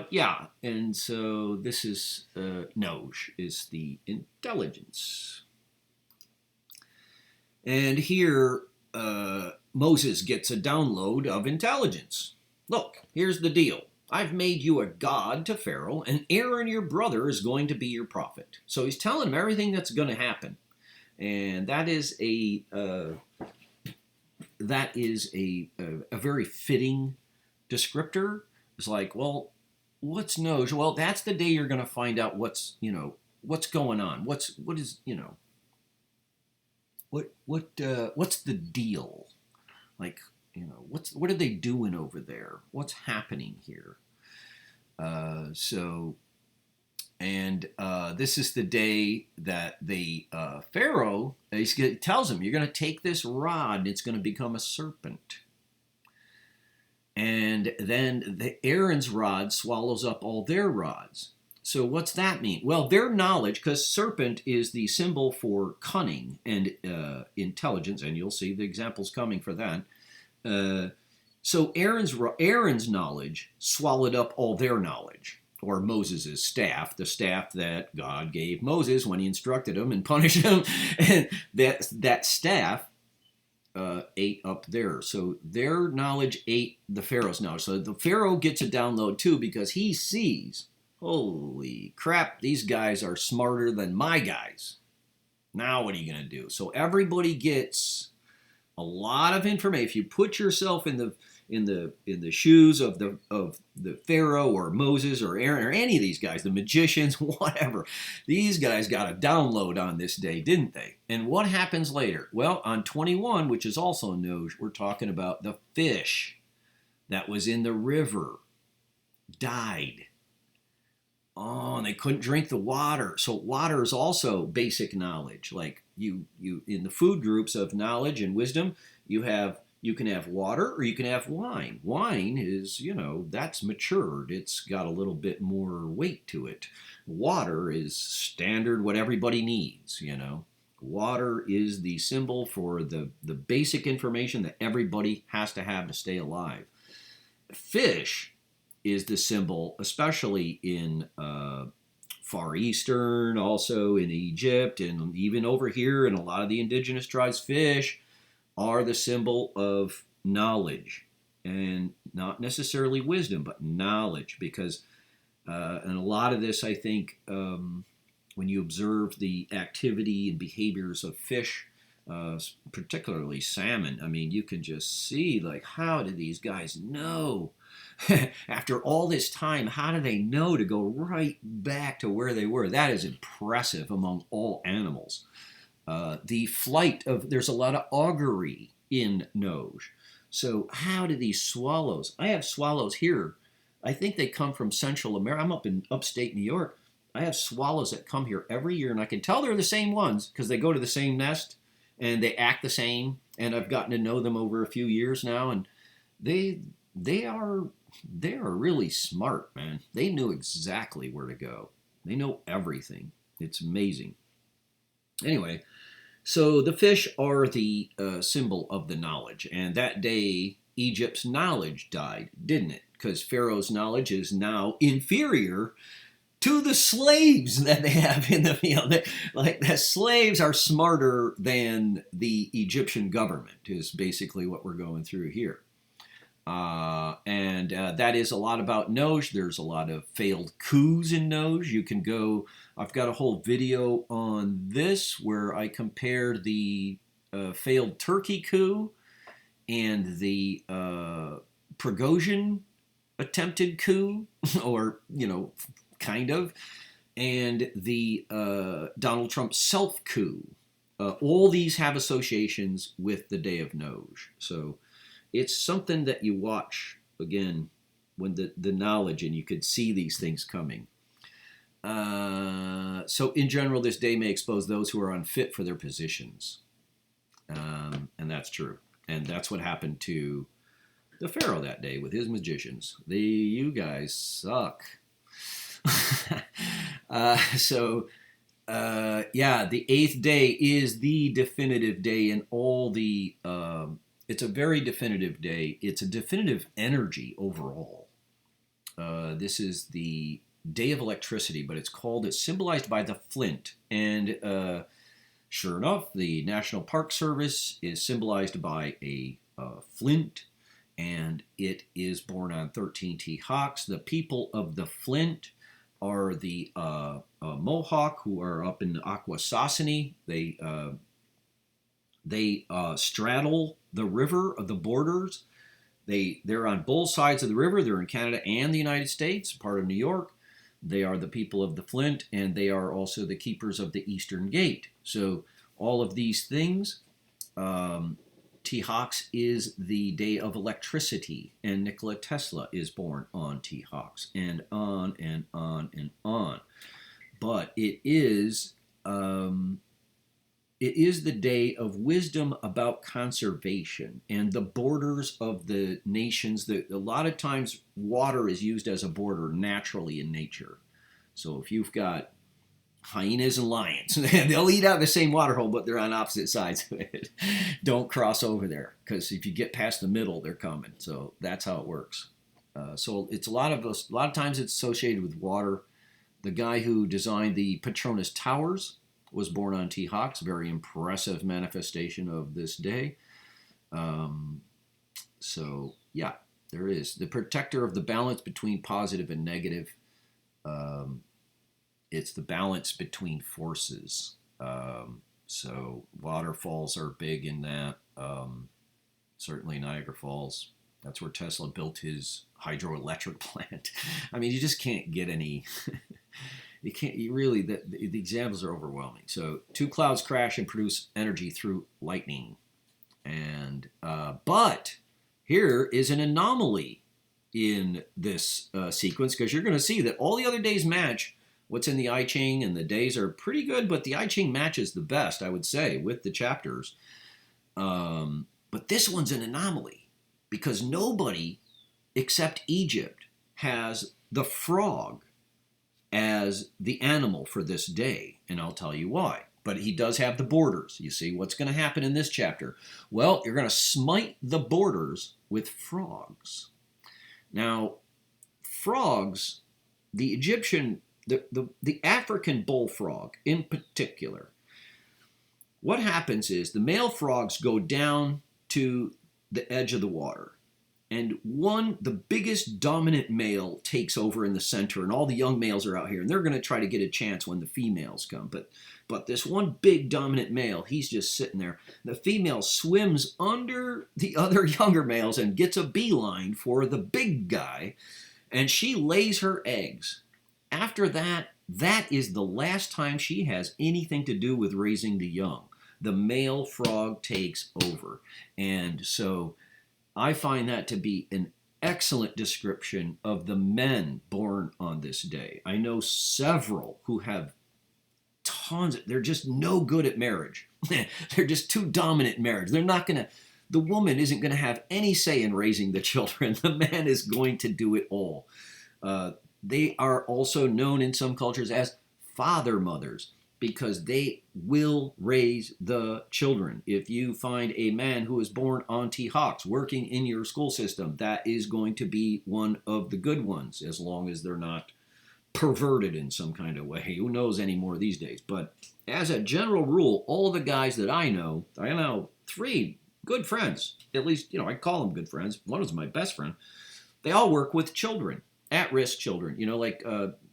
yeah, and so this is Noj is the intelligence. And here Moses gets a download of intelligence. Look, here's the deal. I've made you a god to Pharaoh, and Aaron, your brother, is going to be your prophet. So he's telling him everything that's going to happen. And that is a very fitting descriptor. It's like, well, what's Noj? Well, that's the day you're going to find out what's going on. What's the deal? Like, what are they doing over there? What's happening here? This is the day that the Pharaoh tells him, you're going to take this rod and it's going to become a serpent. And then Aaron's rod swallows up all their rods. So what's that mean? Well, their knowledge, because serpent is the symbol for cunning and intelligence, and you'll see the examples coming for that. So Aaron's knowledge swallowed up all their knowledge, or Moses' staff, the staff that God gave Moses when he instructed him and punished him. And that staff ate up theirs. So their knowledge ate the Pharaoh's knowledge. So the Pharaoh gets a download too because he sees, holy crap, these guys are smarter than my guys. Now what are you going to do? So everybody gets a lot of information. If you put yourself in the shoes of the Pharaoh or Moses or Aaron or any of these guys, the magicians, whatever, these guys got a download on this day, didn't they? And what happens later? Well, on 21, which is also Noj, we're talking about the fish that was in the river died. Oh, and they couldn't drink the water. So water is also basic knowledge. Like you in the food groups of knowledge and wisdom, you can have water or you can have wine. Wine is, that's matured. It's got a little bit more weight to it. Water is standard, what everybody needs, Water is the symbol for the basic information that everybody has to have to stay alive. Fish is the symbol, especially in Far Eastern, also in Egypt, and even over here in a lot of the indigenous tribes, fish are the symbol of knowledge, and not necessarily wisdom, but knowledge, because and a lot of this, I think, when you observe the activity and behaviors of fish, particularly salmon, I mean, you can just see, like, how do these guys know? After all this time, how do they know to go right back to where they were? That is impressive among all animals. The flight there's a lot of augury in Noj. So how do these swallows? I have swallows here. I think they come from Central America. I'm up in upstate New York. I have swallows that come here every year, and I can tell they're the same ones because they go to the same nest and they act the same. And I've gotten to know them over a few years now, and they they are they are really smart, man. They know exactly where to go. They know everything. It's amazing. Anyway, so the fish are the symbol of the knowledge, and that day Egypt's knowledge died, didn't it? Because Pharaoh's knowledge is now inferior to the slaves that they have in the field. Like the slaves are smarter than the Egyptian government is basically what we're going through here. And that is a lot about Noj. There's a lot of failed coups in Noj. You can go, I've got a whole video on this where I compared the failed Turkey coup and the Prigozhin attempted coup, or, kind of, and the Donald Trump self coup. All these have associations with the Day of Noj. So it's something that you watch, again, when the knowledge, and you could see these things coming. So in general, this day may expose those who are unfit for their positions. And that's true. And that's what happened to the Pharaoh that day with his magicians. You guys suck. The eighth day is the definitive day in all the... it's a very definitive day. It's a definitive energy overall. This is the day of electricity, but it's symbolized by the flint. And sure enough, the National Park Service is symbolized by a flint, and it is born on 13T Hawks. The people of the flint are the Mohawk, who are up in Akwesasne. They straddle the river of the borders. They're on both sides of the river. They're in Canada and the United States, part of New York. They are the people of the flint, and they are also the keepers of the Eastern Gate. So all of these things, T-Hawks is the day of electricity, and Nikola Tesla is born on T-Hawks, and on and on and on. But it is the day of wisdom about conservation and the borders of the nations. A lot of times water is used as a border naturally in nature. So if you've got hyenas and lions, they'll eat out of the same water hole, but they're on opposite sides of it. Don't cross over there, because if you get past the middle, they're coming. So that's how it works. So it's a lot of times it's associated with water. The guy who designed the Petronas Towers was born on T-Hawks, very impressive manifestation of this day. So yeah, there is. The protector of the balance between positive and negative. It's the balance between forces. So waterfalls are big in that. Certainly Niagara Falls. That's where Tesla built his hydroelectric plant. I mean, you just can't get any... the examples are overwhelming. So two clouds crash and produce energy through lightning. And but here is an anomaly in this sequence, because you're going to see that all the other days match what's in the I-Ching, and the days are pretty good, but the I-Ching matches the best, I would say, with the chapters. But this one's an anomaly, because nobody except Egypt has the frog as the animal for this day, and I'll tell you why. But he does have the borders. You see, what's going to happen in this chapter? Well, you're going to smite the borders with frogs. Now, frogs, the Egyptian, the African bullfrog in particular, what happens is the male frogs go down to the edge of the water. And the biggest dominant male takes over in the center, and all the young males are out here, and they're going to try to get a chance when the females come. But this one big dominant male, he's just sitting there. The female swims under the other younger males and gets a beeline for the big guy, and she lays her eggs. After that, that is the last time she has anything to do with raising the young. The male frog takes over. And so I find that to be an excellent description of the men born on this day. I know several who have tons. They're just no good at marriage. They're just too dominant in marriage. They're not going to, the woman isn't going to have any say in raising the children. The man is going to do it all. They are also known in some cultures as father mothers because they will raise the children. If you find a man who is born on T Hawks working in your school system, that is going to be one of the good ones, as long as they're not perverted in some kind of way. Who knows anymore these days? But as a general rule, all the guys that I know 3 good friends, at least, I call them good friends. One is my best friend. They all work with children, at-risk children, like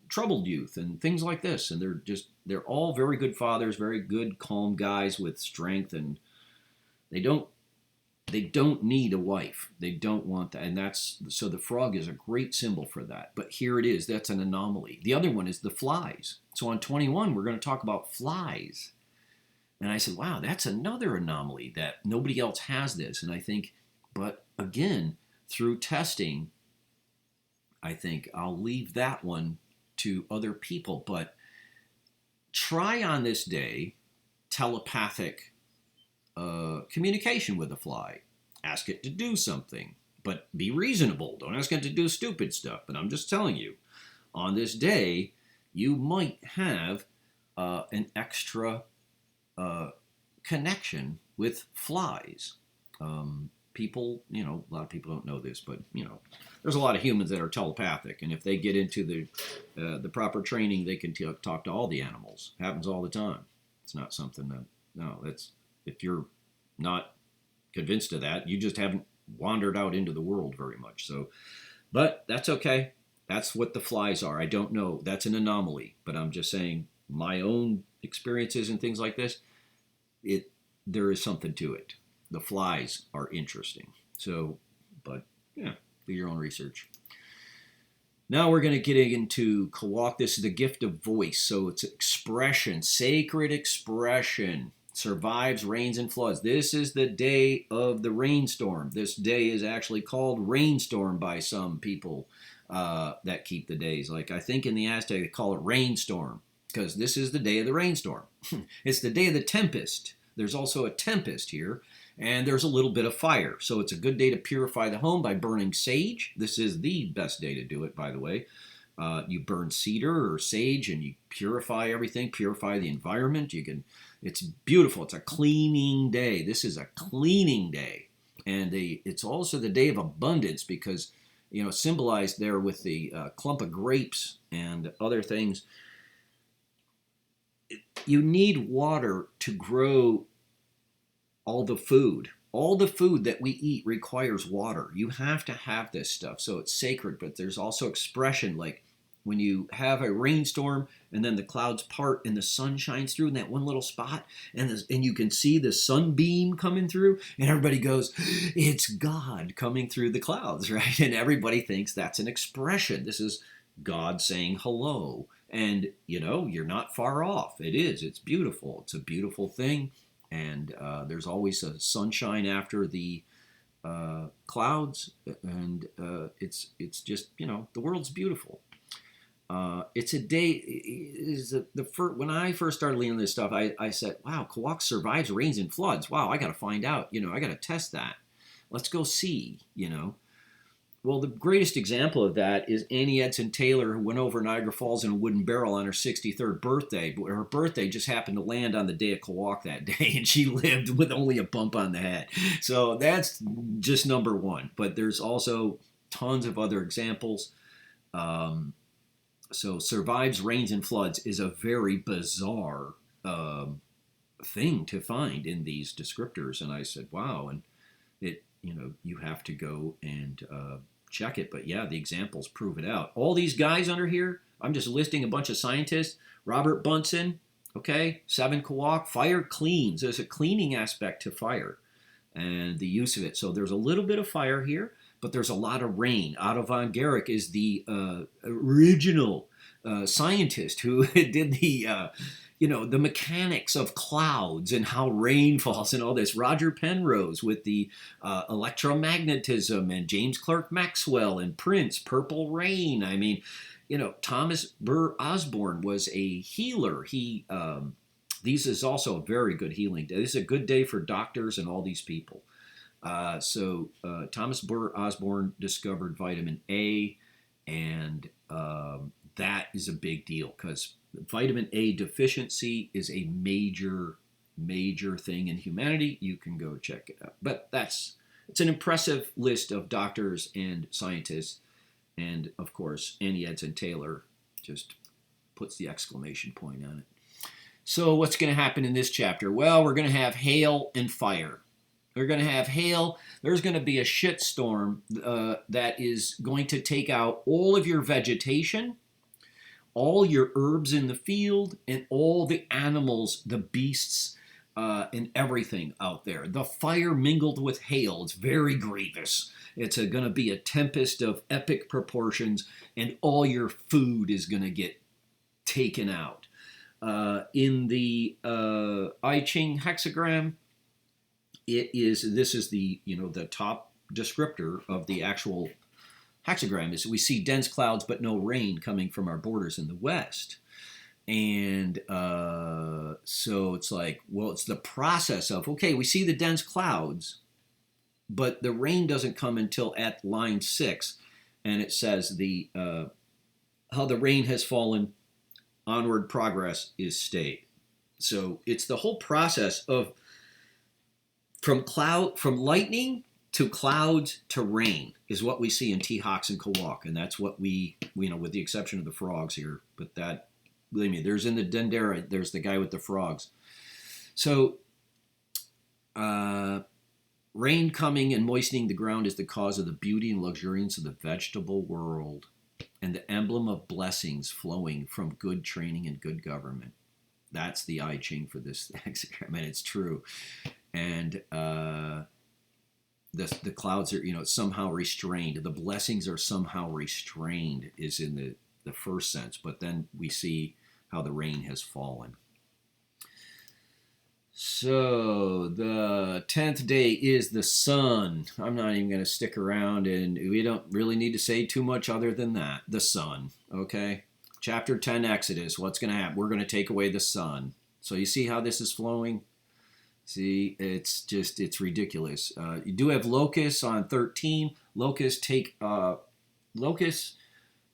troubled youth and things like this. And they're all very good fathers, very good, calm guys with strength, and they don't need a wife. They don't want that. And so the frog is a great symbol for that. But here it is. That's an anomaly. The other one is the flies. So on 21, we're going to talk about flies. And I said, wow, that's another anomaly that nobody else has this. And I think, but again, through testing, I think I'll leave that one to other people. But try on this day telepathic communication with a fly. Ask it to do something, but be reasonable. Don't ask it to do stupid stuff. But I'm just telling you, on this day, you might have an extra connection with flies. People, a lot of people don't know this, but there's a lot of humans that are telepathic, and if they get into the proper training, they can talk to all the animals. Happens all the time. It's not something that's if you're not convinced of that, you just haven't wandered out into the world very much. So, but that's okay. That's what the flies are. I don't know. That's an anomaly, but I'm just saying my own experiences and things like this. There is something to it. The flies are interesting. So, but yeah, do your own research. Now we're going to get into Kawak. This is the gift of voice. So it's expression, sacred expression. Survives rains and floods. This is the day of the rainstorm. This day is actually called rainstorm by some people that keep the days. Like I think in the Aztec they call it rainstorm because this is the day of the rainstorm. It's the day of the tempest. There's also a tempest here, and there's a little bit of fire. So it's a good day to purify the home by burning sage. This is the best day to do it, by the way. You burn cedar or sage and you purify everything, purify the environment. It's beautiful. It's a cleaning day. This is a cleaning day. And it's also the day of abundance because, symbolized there with the clump of grapes and other things. You need water to grow all the food. All the food that we eat requires water. You have to have this stuff. So it's sacred, but there's also expression like when you have a rainstorm and then the clouds part and the sun shines through in that one little spot and you can see the sunbeam coming through and everybody goes, it's God coming through the clouds, right? And everybody thinks that's an expression. This is God saying hello. And, you're not far off. It is. It's beautiful. It's a beautiful thing. And there's always a sunshine after the clouds. And it's just, the world's beautiful. It's a day, when I first started learning this stuff, I said, wow, Kawak survives rains and floods. Wow, I got to find out, I got to test that. Let's go see, Well, the greatest example of that is Annie Edson Taylor, who went over Niagara Falls in a wooden barrel on her 63rd birthday. But her birthday just happened to land on the day of Kawak that day, and she lived with only a bump on the head. So that's just number one. But there's also tons of other examples. So survives rains and floods is a very bizarre thing to find in these descriptors. And I said, wow. And you have to go and check it. But yeah, the examples prove it out. All these guys under here, I'm just listing a bunch of scientists. Robert Bunsen, okay, 7 Kawak, fire cleans. There's a cleaning aspect to fire and the use of it. So there's a little bit of fire here, but there's a lot of rain. Otto von Guericke is the original scientist who did the the mechanics of clouds and how rain falls and all this. Roger Penrose with the electromagnetism, and James Clerk Maxwell and Prince, Purple Rain. I mean, Thomas Burr Osborne was a healer. These is also a very good healing day. This is a good day for doctors and all these people. So Thomas Burr Osborne discovered vitamin A, and that is a big deal because vitamin A deficiency is a major, major thing in humanity. You can go check it out. But it's an impressive list of doctors and scientists. And, of course, Annie Edson Taylor just puts the exclamation point on it. So what's going to happen in this chapter? Well, we're going to have hail and fire. We're going to have hail. There's going to be a shitstorm that is going to take out all of your vegetation, all your herbs in the field, and all the animals, the beasts, and everything out there. The fire mingled with hail. It's very grievous. It's going to be a tempest of epic proportions, and all your food is going to get taken out. In the I-Ching hexagram, this is the top descriptor of the actual hexagram is we see dense clouds but no rain coming from our borders in the west. And so it's like, well, it's the process of, okay, we see the dense clouds, but the rain doesn't come until at line 6. And it says how the rain has fallen, onward progress is stayed. So it's the whole process of from lightning to clouds to rain is what we see in T-Hawks and Kawak, and that's what we with the exception of the frogs here, but that, believe me, there's in the Dendera, there's the guy with the frogs. So rain coming and moistening the ground is the cause of the beauty and luxuriance of the vegetable world and the emblem of blessings flowing from good training and good government. That's the I-Ching for this hexagram, and it's true. And the clouds are, somehow restrained. The blessings are somehow restrained is in the first sense, but then we see how the rain has fallen. So the 10th day is the sun. I'm not even going to stick around, and we don't really need to say too much other than that. The sun, okay? Chapter 10, Exodus. What's going to happen? We're going to take away the sun. So you see how this is flowing? See, it's ridiculous. You do have locusts on 13. Locusts,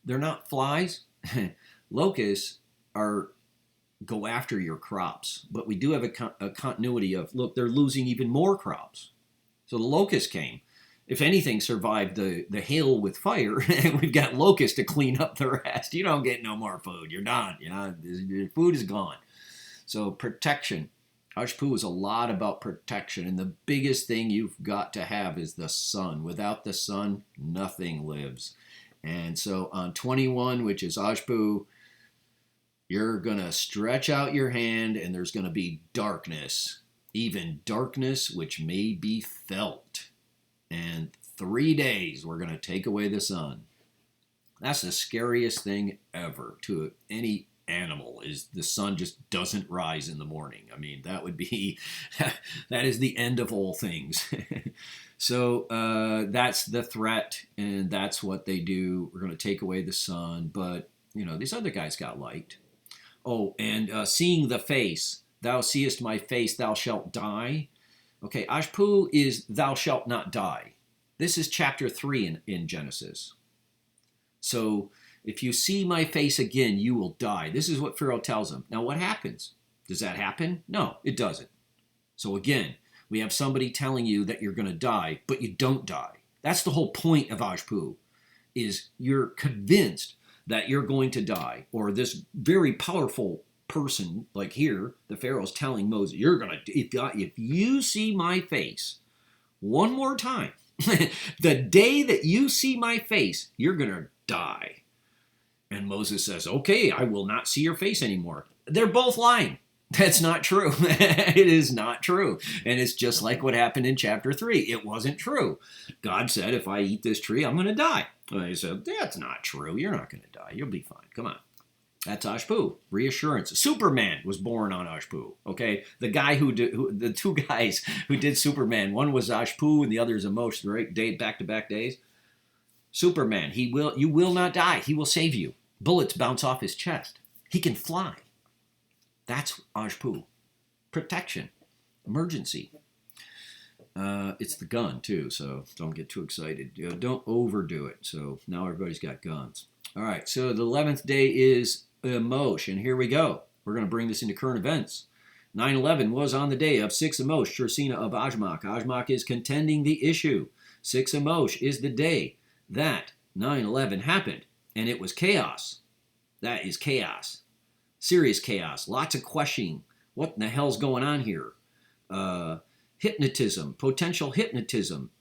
they're not flies. Locusts go after your crops. But we do have a continuity of, look, they're losing even more crops. So the locust came. If anything, survived the hail with fire, and we've got locusts to clean up the rest. You don't get no more food. You're done. Your food is gone. So protection. Ashpu is a lot about protection, and the biggest thing you've got to have is the sun. Without the sun, nothing lives. And so on 21, which is Ashpu, you're going to stretch out your hand, and there's going to be darkness, even darkness which may be felt. And 3 days, we're going to take away the sun. That's the scariest thing ever to any animal, is the sun just doesn't rise in the morning. I mean, that is the end of all things. So that's the threat, and that's what they do. We're going to take away the sun, but these other guys got light. Oh, and seeing the face, thou seest my face, thou shalt die. Okay, Ashpu is thou shalt not die. This is chapter 3 in Genesis. So if you see my face again, you will die. This is what Pharaoh tells him. Now, what happens? Does that happen? No, it doesn't. So again, we have somebody telling you that you're going to die, but you don't die. That's the whole point of Ashpu, is you're convinced that you're going to die, or this very powerful person, like here, the Pharaoh's telling Moses, you're going to, if you see my face one more time, the day that you see my face, you're going to die. And Moses says, okay, I will not see your face anymore. They're both lying. That's not true. It is not true. And it's just like what happened in chapter 3. It wasn't true. God said, if I eat this tree, I'm going to die. And he said, that's not true. You're not going to die. You'll be fine. Come on. That's Ashpu. Reassurance. Superman was born on Ashpu. Okay, the guy the two guys who did Superman. One was Ashpu and the other is Amosh. Right, back-to-back days. Superman. You will not die. He will save you. Bullets bounce off his chest. He can fly. That's Ashpu. Protection. Emergency. It's the gun too, so don't get too excited. Don't overdo it. So now everybody's got guns. All right, so the 11th day is Emosh, and here we go. We're going to bring this into current events. 9/11 was on the day of 6 Emosh, Chursina of Ajmak. Ajmak is contending the issue. 6 Emosh is the day that 9/11 happened, and it was chaos. That is chaos. Serious chaos. Lots of questioning. What in the hell's going on here? Hypnotism, potential hypnotism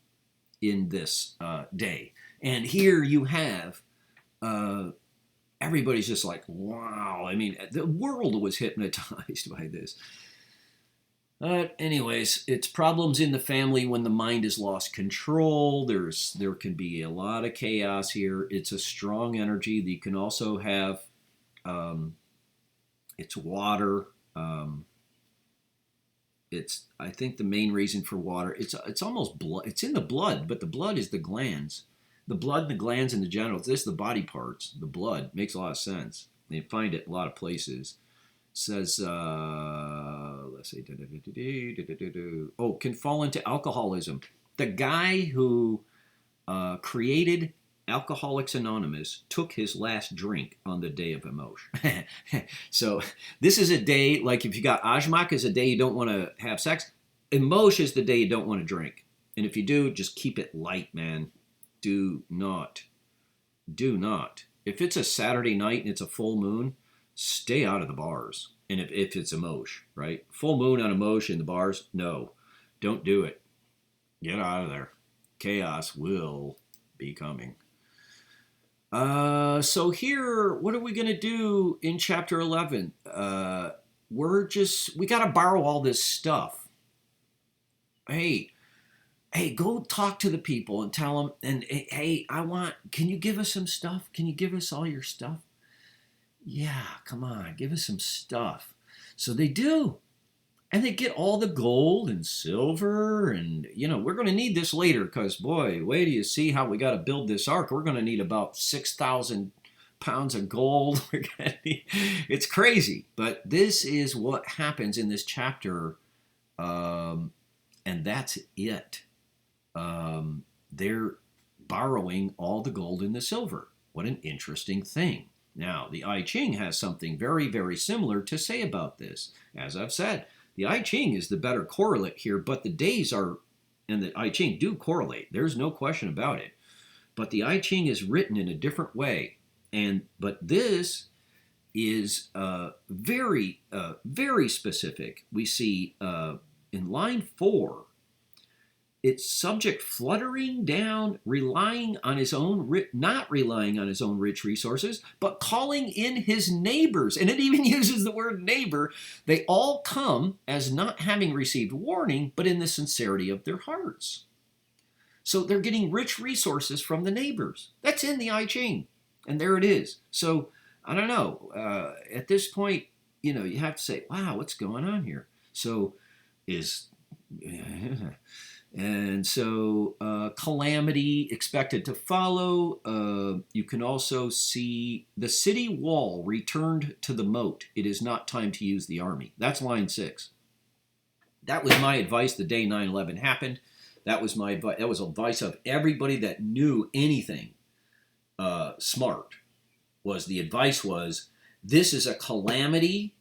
in this day. And here you have everybody's just like, wow. I mean, the world was hypnotized by this. Anyways, it's problems in the family when the mind has lost control. There can be a lot of chaos here. It's a strong energy. You can also have, it's water. I think the main reason for water, it's almost blood. It's in the blood, but the blood is the glands. The blood, the glands, and the genitals. This is the body parts. The blood makes a lot of sense. You find it in a lot of places. It says, let's see, can fall into alcoholism. The guy who created Alcoholics Anonymous took his last drink on the day of Emosh. So this is a day, like if you got Ajmak is a day you don't want to have sex. Emosh is the day you don't want to drink. And if you do, just keep it light, man. Do not. If it's a Saturday night and it's a full moon, stay out of the bars. And if it's Emosh, right? Full moon on Emosh in the bars, no. Don't do it. Get out of there. Chaos will be coming. So here, what are we going to do in chapter 11? We got to borrow all this stuff. Hey, go talk to the people and tell them, and hey, can you give us some stuff? Can you give us all your stuff? Yeah, come on, give us some stuff. So they do. And they get all the gold and silver, and, we're going to need this later because, boy, wait till you see how we got to build this ark. We're going to need about 6,000 pounds of gold. It's crazy. But this is what happens in this chapter, and that's it. They're borrowing all the gold and the silver. What an interesting thing. Now, the I-Ching has something very, very similar to say about this. As I've said, the I-Ching is the better correlate here, but the days and the I-Ching do correlate. There's no question about it. But the I-Ching is written in a different way. But this is very, very specific. We see in line 4, it's subject fluttering down, not relying on his own rich resources, but calling in his neighbors. And it even uses the word neighbor. They all come as not having received warning, but in the sincerity of their hearts. So they're getting rich resources from the neighbors. That's in the I-Ching. And there it is. So, I don't know. At this point, you have to say, wow, what's going on here? So, and so calamity expected to follow. You can also see the city wall returned to the moat. It is not time to use the army. That's line 6. That was my advice the day 9/11 happened. That was my advice. That was advice of everybody that knew anything smart. The advice was, this is a calamity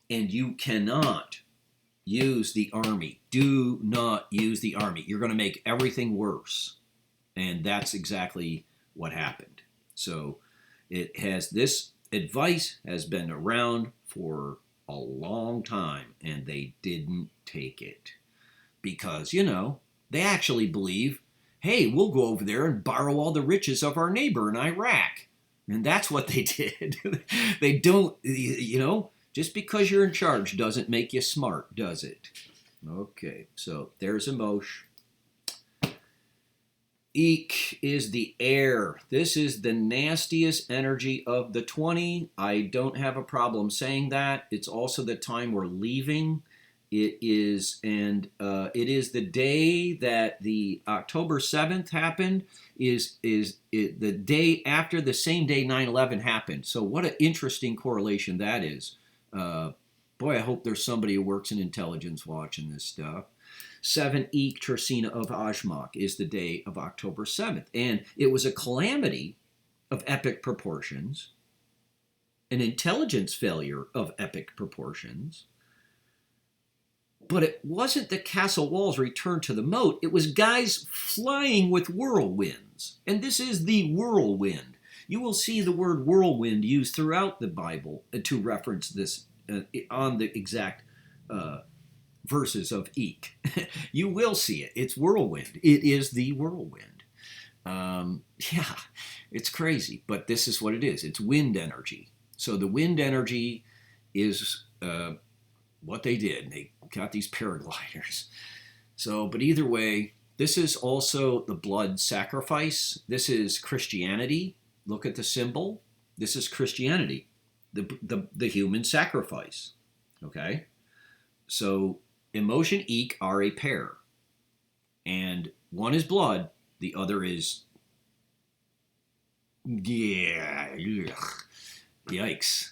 and you cannot use the army. Do not use the army. You're going to make everything worse. And that's exactly what happened. So this advice has been around for a long time, and they didn't take it. Because, they actually believe, hey, we'll go over there and borrow all the riches of our neighbor in Iraq. And that's what they did. They don't, just because you're in charge doesn't make you smart, does it? Okay, so there's Emosh. Eek is the air. This is the nastiest energy of the 20. I don't have a problem saying that. It's also the time we're leaving. It is, and it is the day that the October 7th happened. The day after the same day 9/11 happened. So what an interesting correlation that is. Boy, I hope there's somebody who works in intelligence watching this stuff. 7 Eek Tersina of Ajmak is the day of October 7th. And it was a calamity of epic proportions, an intelligence failure of epic proportions. But it wasn't the castle walls returned to the moat. It was guys flying with whirlwinds. And this is the whirlwind. You will see the word whirlwind used throughout the Bible to reference this on the exact verses of Eek. You will see it. It's whirlwind. It is the whirlwind. Yeah, it's crazy, but this is what it is. It's wind energy. So the wind energy is what they did. They got these paragliders. So, but either way, this is also the blood sacrifice. This is Christianity. Look at the symbol. This is Christianity, the human sacrifice. Okay? So emotion Eek are a pair. And one is blood, the other is, yeah, ugh, yikes.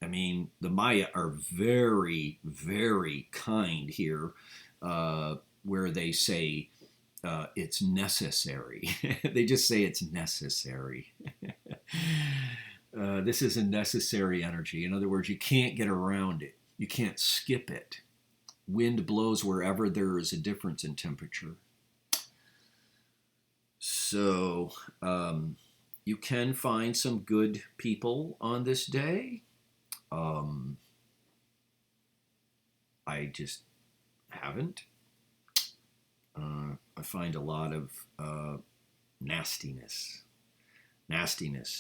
I mean, the Maya are very, very kind here, where they say it's necessary. They just say it's necessary. This is a necessary energy. In other words, you can't get around it. You can't skip it. Wind blows wherever there is a difference in temperature. So you can find some good people on this day. I just haven't. I find a lot of nastiness,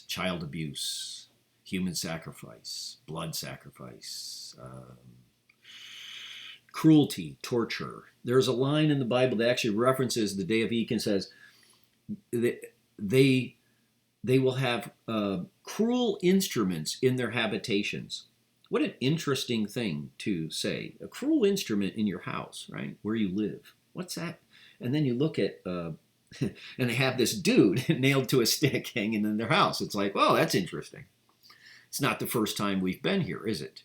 child abuse, human sacrifice, blood sacrifice, cruelty, torture. There's a line in the Bible that actually references the day of Eek and says that they will have cruel instruments in their habitations. What an interesting thing to say. A cruel instrument in your house, right, where you live. What's that? And then you look at, and they have this dude nailed to a stick hanging in their house. It's like, well, that's interesting. It's not the first time we've been here, is it?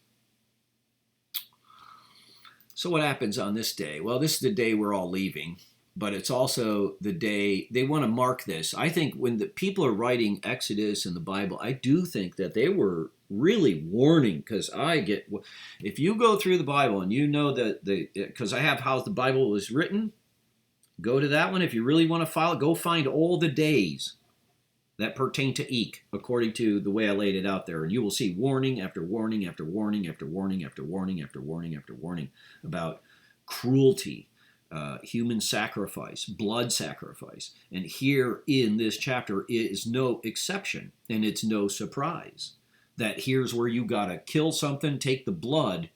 So what happens on this day? Well, this is the day we're all leaving, but it's also the day they want to mark this. I think when the people are writing Exodus and the Bible, I do think that they were really warning, because if you go through the Bible and you know that because I have how the Bible was written, go to that one. If you really want to file, go find all the days that pertain to Eek, according to the way I laid it out there. And you will see warning after warning after warning after warning after warning after warning after warning about cruelty, human sacrifice, blood sacrifice. And here in this chapter is no exception, and it's no surprise that here's where you got to kill something, take the blood,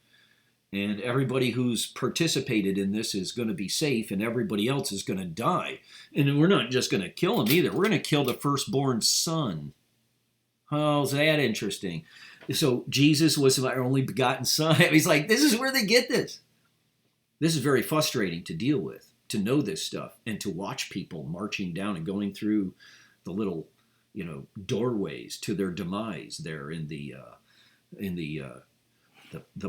and everybody who's participated in this is going to be safe, and everybody else is going to die. And we're not just going to kill them either. We're going to kill the firstborn son. How's that interesting? So Jesus was my only begotten son. He's like, this is where they get this. This is very frustrating to deal with, to know this stuff, and to watch people marching down and going through the little, doorways to their demise there in the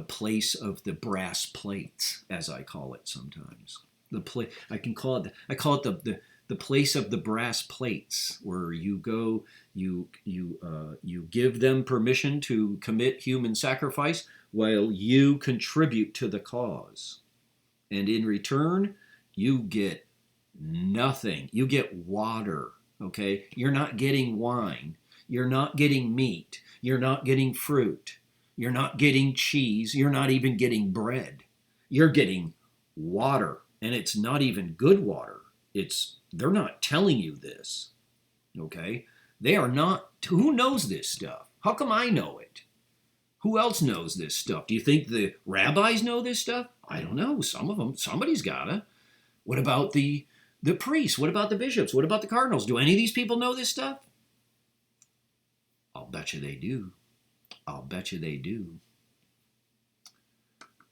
place of the brass plates, as I call it sometimes. I call it the place of the brass plates, where you go, you give them permission to commit human sacrifice while you contribute to the cause. And in return, you get nothing. You get water, okay? You're not getting wine. You're not getting meat. You're not getting fruit. You're not getting cheese. You're not even getting bread. You're getting water, and it's not even good water. They're not telling you this, okay? They are not. Who knows this stuff? How come I know it? Who else knows this stuff? Do you think the rabbis know this stuff? I don't know. Some of them. Somebody's gotta. What about the The priests, what about the bishops? What about the cardinals? Do any of these people know this stuff? I'll bet you they do. I'll bet you they do.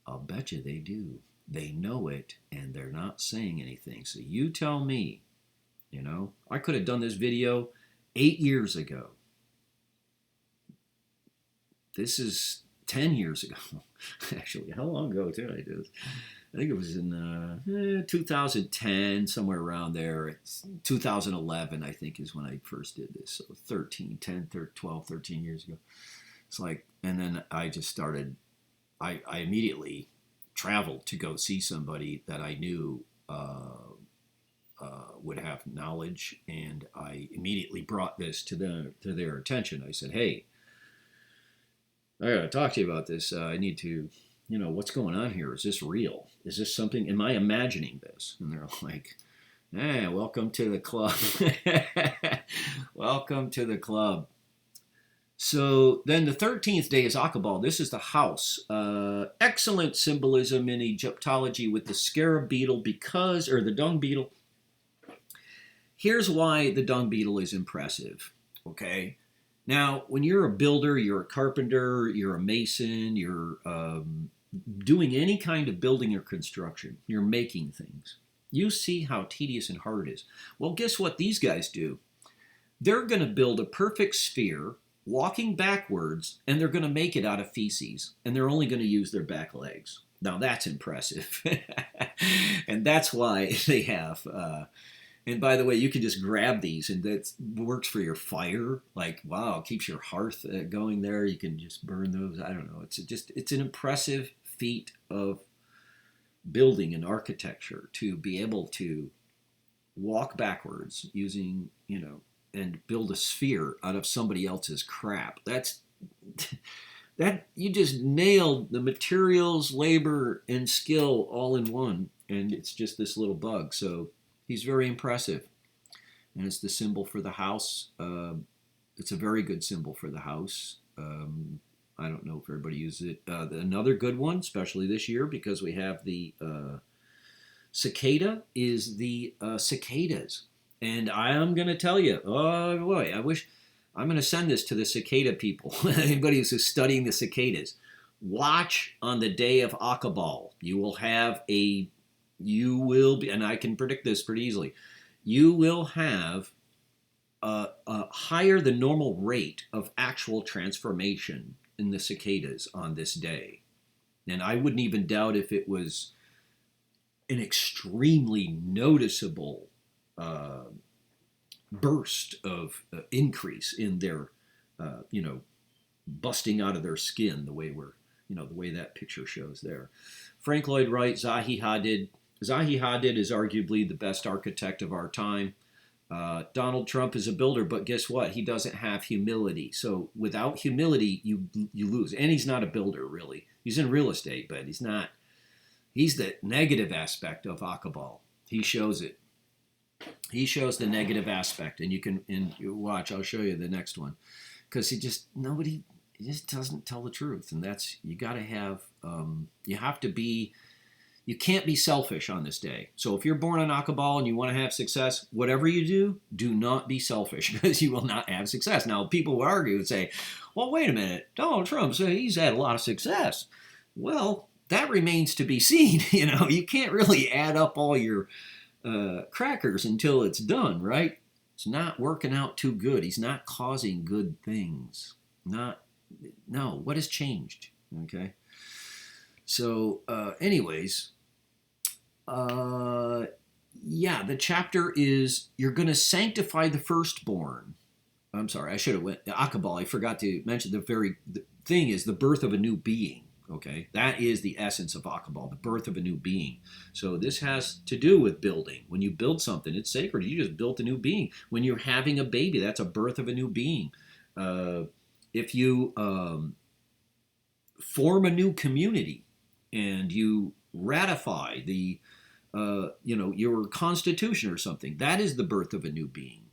I'll bet you they do. They know it, and they're not saying anything. So you tell me, I could have done this video 8 years ago. This is 10 years ago. Actually, how long ago did I do this? I think it was in 2010, somewhere around there. It's 2011, I think, is when I first did this. So 12, 13 years ago. It's like, and then I just started, I immediately traveled to go see somebody that I knew would have knowledge, and I immediately brought this to their attention. I said, hey, I got to talk to you about this. I need to, what's going on here? Is this real? Is this something? Am I imagining this? And they're like, hey, welcome to the club. Welcome to the club. So then the 13th day is Akabal. This is the house. Excellent symbolism in Egyptology with the scarab beetle or the dung beetle. Here's why the dung beetle is impressive, okay? Now, when you're a builder, you're a carpenter, you're a mason, you're doing any kind of building or construction, you're making things, you see how tedious and hard it is. Well, guess what these guys do? They're going to build a perfect sphere, walking backwards, and they're going to make it out of feces, and they're only going to use their back legs. Now, that's impressive. And that's why they have... and by the way, you can just grab these, and that works for your fire. Like, wow, it keeps your hearth going there. You can just burn those. I don't know. It's an impressive feat of building and architecture to be able to walk backwards using, and build a sphere out of somebody else's crap. That you just nailed the materials, labor, and skill all in one, and it's just this little bug. So he's very impressive, and it's the symbol for the house. It's a very good symbol for the house. I don't know if everybody uses it. Another good one, especially this year, because we have the cicada, is the cicadas. And I'm going to tell you, oh boy, I'm going to send this to the cicada people. Anybody who's studying the cicadas. Watch on the day of Akabal. You will be, and I can predict this pretty easily, you will have a higher than normal rate of actual transformation in the cicadas on this day. And I wouldn't even doubt if it was an extremely noticeable burst of increase in their, busting out of their skin the way the way that picture shows there. Frank Lloyd Wright, Zahi Hadid. Zahi Hadid is arguably the best architect of our time. Donald Trump is a builder, but guess what? He doesn't have humility. So without humility, you lose. And he's not a builder, really. He's in real estate, but he's not. He's the negative aspect of Akabal. He shows it. He shows the negative aspect, and you watch. I'll show you the next one, because he just doesn't tell the truth, and that's you got to have. You have to be. You can't be selfish on this day. So if you're born on Akabal and you want to have success, whatever you do not be selfish, because you will not have success. Now, people would argue and say, well, wait a minute, Donald Trump, he's had a lot of success. Well, that remains to be seen. You can't really add up all your crackers until it's done, right? It's not working out too good. He's not causing good things. No, what has changed? Okay. So, anyways, the chapter is you're going to sanctify the firstborn. I'm sorry, I should have went Akabal. I forgot to mention the thing is the birth of a new being. Okay, that is the essence of Akabal, the birth of a new being. So this has to do with building. When you build something, it's sacred. You just built a new being. When you're having a baby, that's a birth of a new being. If you form a new community and you ratify the your constitution or something, that is the birth of a new being.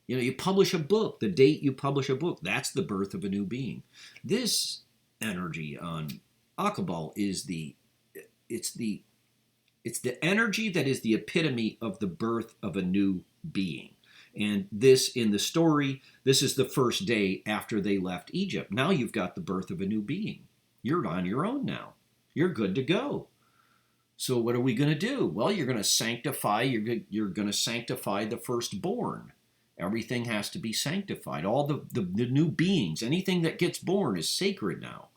You publish a book, the date you publish a book, that's the birth of a new being. This energy on Akabal is the It's the energy that is the epitome of the birth of a new being. And this, in the story, this is the first day after they left Egypt. Now you've got the birth of a new being. You're on your own now. You're good to go. So what are we going to do? Well, you're going to sanctify. You're going to sanctify the firstborn. Everything has to be sanctified. All the new beings, anything that gets born is sacred now.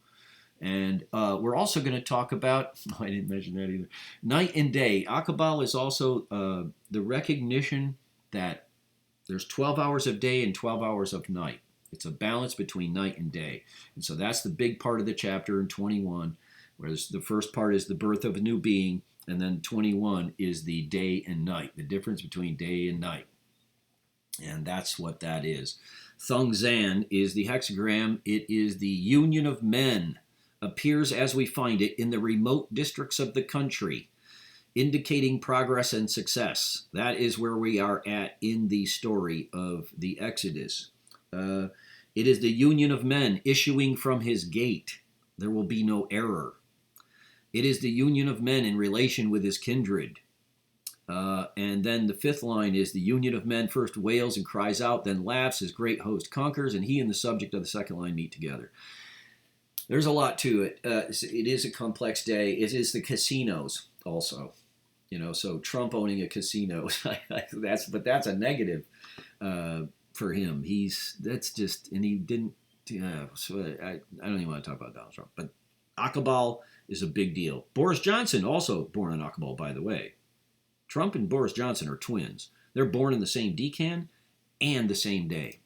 And we're also going to talk about, I didn't mention that either, night and day. Akabal is also the recognition that there's 12 hours of day and 12 hours of night. It's a balance between night and day. And so that's the big part of the chapter in 21, whereas the first part is the birth of a new being, and then 21 is the day and night, the difference between day and night. And that's what that is. Thung Zan is the hexagram. It is the union of men. Appears as we find it in the remote districts of the country, indicating progress and success. That is where we are at in the story of the Exodus. It is the union of men issuing from his gate. There will be no error. It is the union of men in relation with his kindred. And then the fifth line is the union of men first wails and cries out, then laughs, his great host conquers, and he and the subject of the second line meet together. There's a lot to it. It is a complex day. It is the casinos also. So Trump owning a casino, that's a negative for him. And he didn't, so I don't even want to talk about Donald Trump. But Akabal is a big deal. Boris Johnson, also born on Akabal, by the way. Trump and Boris Johnson are twins. They're born in the same decan and the same day.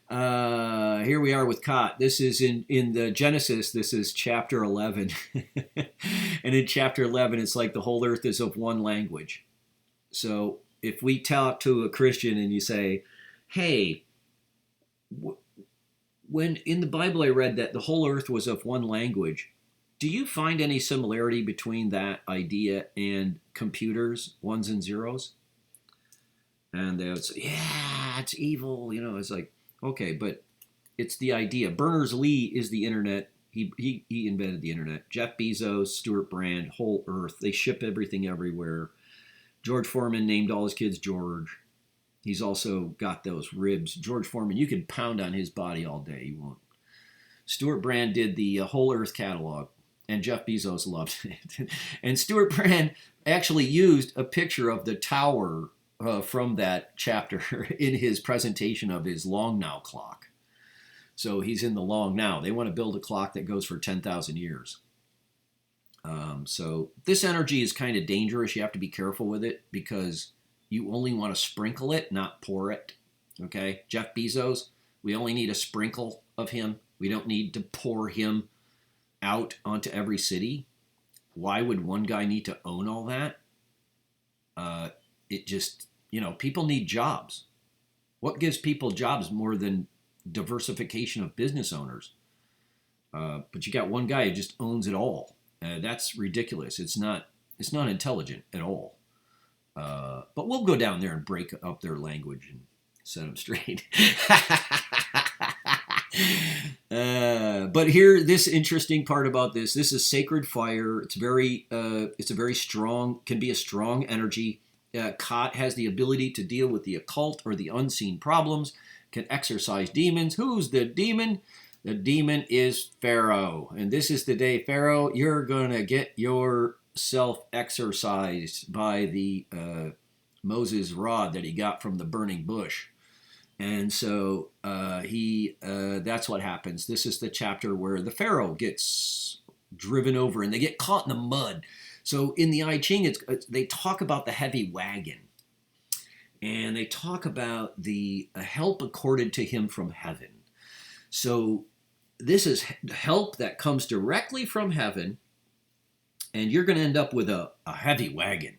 Here we are with Kot. This is in the Genesis. This is chapter 11. And in chapter 11, it's like the whole earth is of one language. So if we talk to a Christian and you say, hey, when in the Bible I read that the whole earth was of one language, do you find any similarity between that idea and computers, ones and zeros? And they would say, yeah, it's evil. It's like, okay, but it's the idea. Berners-Lee is the internet. He invented the internet. Jeff Bezos, Stuart Brand, whole earth. They ship everything everywhere. George Foreman named all his kids George. He's also got those ribs. George Foreman, you can pound on his body all day. You won't. Stuart Brand did the whole earth catalog, and Jeff Bezos loved it. And Stuart Brand actually used a picture of the tower from that chapter in his presentation of his long now clock. So he's in the long now. They want to build a clock that goes for 10,000 years. So this energy is kind of dangerous. You have to be careful with it because you only want to sprinkle it, not pour it. Okay? Jeff Bezos, we only need a sprinkle of him. We don't need to pour him out onto every city. Why would one guy need to own all that? It just, people need jobs. What gives people jobs more than diversification of business owners? But you got one guy who just owns it all. That's ridiculous. It's not intelligent at all. But we'll go down there and break up their language and set them straight. But here, this interesting part about this is sacred fire. It's a very strong, can be a strong energy. Kot has the ability to deal with the occult or the unseen problems, can exorcise demons. Who's the demon? The demon is Pharaoh. And this is the day, Pharaoh, you're going to get yourself exorcised by the Moses rod that he got from the burning bush. And so that's what happens. This is the chapter where the Pharaoh gets driven over and they get caught in the mud. So in the I-Ching, they talk about the heavy wagon. And they talk about the help accorded to him from heaven. So this is help that comes directly from heaven. And you're going to end up with a heavy wagon.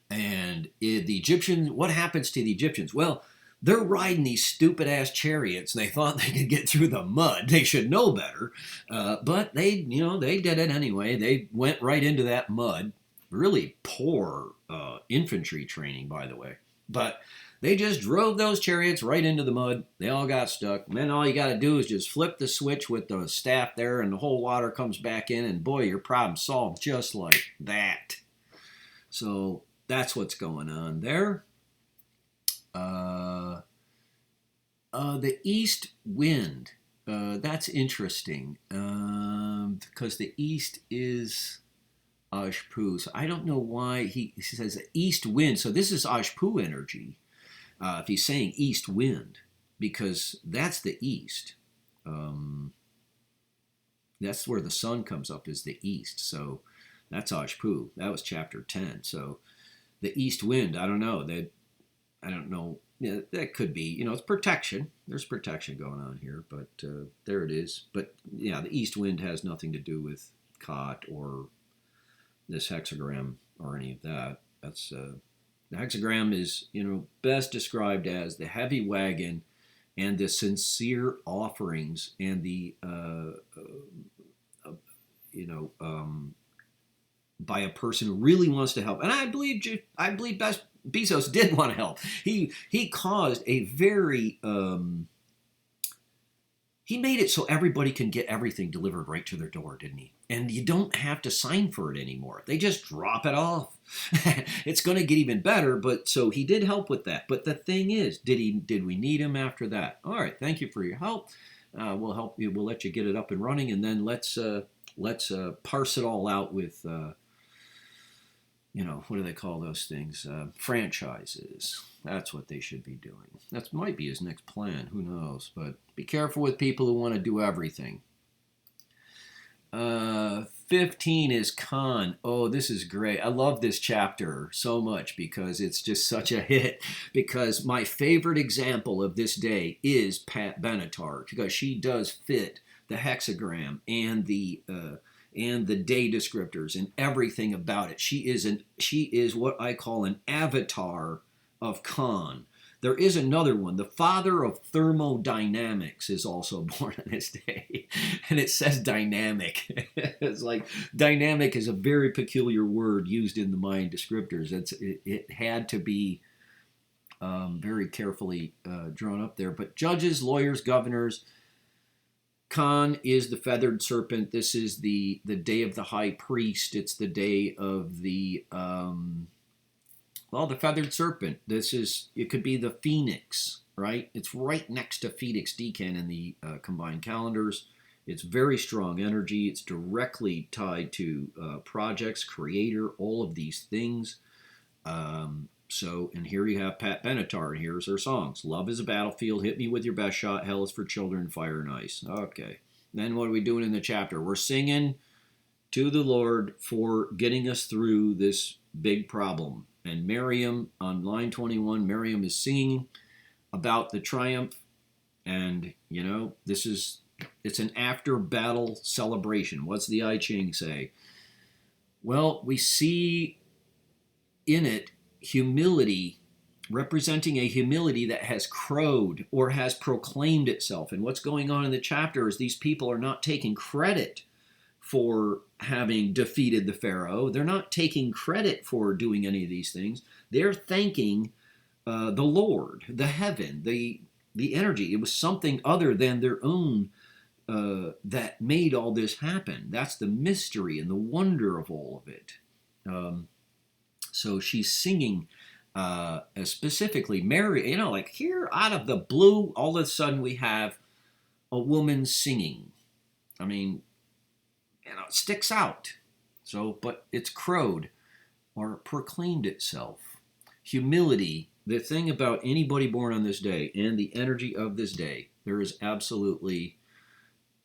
And the Egyptians, what happens to the Egyptians? Well, they're riding these stupid-ass chariots. They thought they could get through the mud. They should know better. But they did it anyway. They went right into that mud. Really poor infantry training, by the way. But they just drove those chariots right into the mud. They all got stuck. And then all you got to do is just flip the switch with the staff there, and the whole water comes back in, and boy, your problem solved just like that. So that's what's going on there. The east wind. That's interesting because the east is Ashpu. So I don't know why he says east wind. So this is Ashpu energy. If he's saying east wind, because that's the east. That's where the sun comes up, is the east. So that's Ashpu. That was chapter 10. So the east wind, I don't know. I don't know. Yeah, that could be, it's protection. There's protection going on here, but there it is. But yeah, the east wind has nothing to do with Kot or this hexagram or any of that. That's the hexagram is, best described as the heavy wagon and the sincere offerings and the, by a person who really wants to help. And I believe Bezos did want to help. He caused a very he made it so everybody can get everything delivered right to their door, didn't he? And you don't have to sign for it anymore. They just drop it off. It's going to get even better, but so he did help with that. But the thing is, did we need him after that? All right, thank you for your help. We'll help you. We'll let you get it up and running, and then let's parse it all out with what do they call those things? Franchises. That's what they should be doing. That might be his next plan. Who knows? But be careful with people who want to do everything. 15 is Khan. Oh, this is great. I love this chapter so much because it's just such a hit. Because my favorite example of this day is Pat Benatar, because she does fit the hexagram and the day descriptors and everything about it. She is what I call an avatar of Khan. There is another one. The father of thermodynamics is also born on this day. And it says dynamic. It's like dynamic is a very peculiar word used in the Mayan descriptors. It had to be very carefully drawn up there. But judges, lawyers, governors. Khan is the feathered serpent. This is the day of the high priest. It's the day of the the feathered serpent. It could be the phoenix, right? It's right next to Phoenix Decan in the combined calendars. It's very strong energy. It's directly tied to projects, creator, all of these things. And here you have Pat Benatar, and here's her songs. Love is a battlefield, hit me with your best shot, hell is for children, fire and ice. Okay. Then what are we doing in the chapter? We're singing to the Lord for getting us through this big problem. And Miriam, on line 21, Miriam is singing about the triumph. And, it's an after-battle celebration. What's the I-Ching say? Well, we see in it humility, representing a humility that has crowed or has proclaimed itself. And what's going on in the chapter is these people are not taking credit for having defeated the Pharaoh. They're not taking credit for doing any of these things. They're thanking the Lord, the heaven, the energy. It was something other than their own that made all this happen. That's the mystery and the wonder of all of it. So she's singing specifically Mary, like here out of the blue, all of a sudden we have a woman singing. I mean, it sticks out. So, but it's crowed or proclaimed itself. Humility, the thing about anybody born on this day and the energy of this day, there is absolutely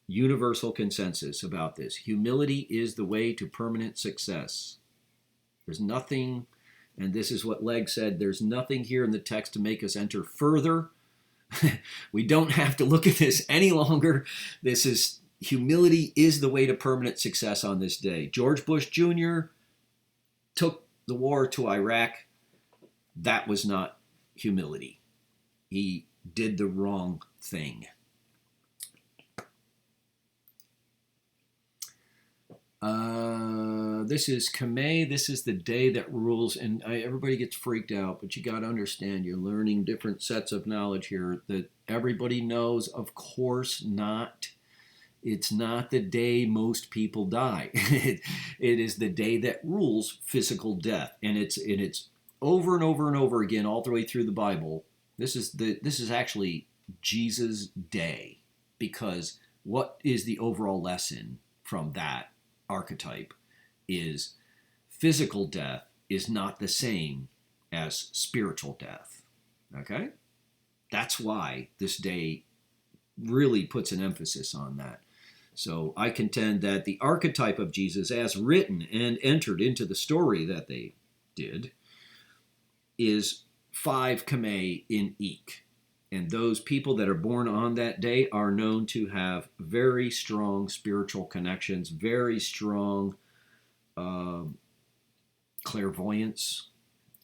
universal consensus about this. Humility is the way to permanent success. There's nothing, and this is what Legg said, there's nothing here in the text to make us enter further. We don't have to look at this any longer. Humility is the way to permanent success on this day. George Bush Jr. took the war to Iraq. That was not humility. He did the wrong thing. this is Kamei. This is the day that rules, and everybody gets freaked out. But you got to understand, you're learning different sets of knowledge here that everybody knows. Of course not. It's not the day most people die. It is the day that rules physical death, and it's over and over and over again all the way through the Bible. This is actually Jesus' day, because what is the overall lesson from that archetype is physical death is not the same as spiritual death. Okay? That's why this day really puts an emphasis on that. So I contend that the archetype of Jesus, as written and entered into the story that they did, is 5 Kamei in Ik. And those people that are born on that day are known to have very strong spiritual connections, very strong clairvoyance.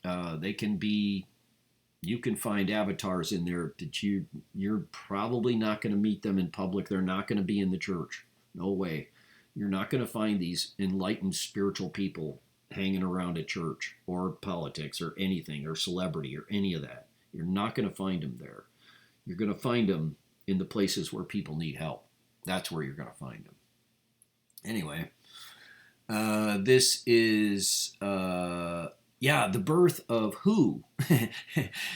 They can be, you can find avatars in there that you're probably not going to meet them in public. They're not going to be in the church. No way. You're not going to find these enlightened spiritual people hanging around a church or politics or anything or celebrity or any of that. You're not going to find them there. You're going to find them in the places where people need help. That's where you're going to find them. Anyway, this is, the birth of who?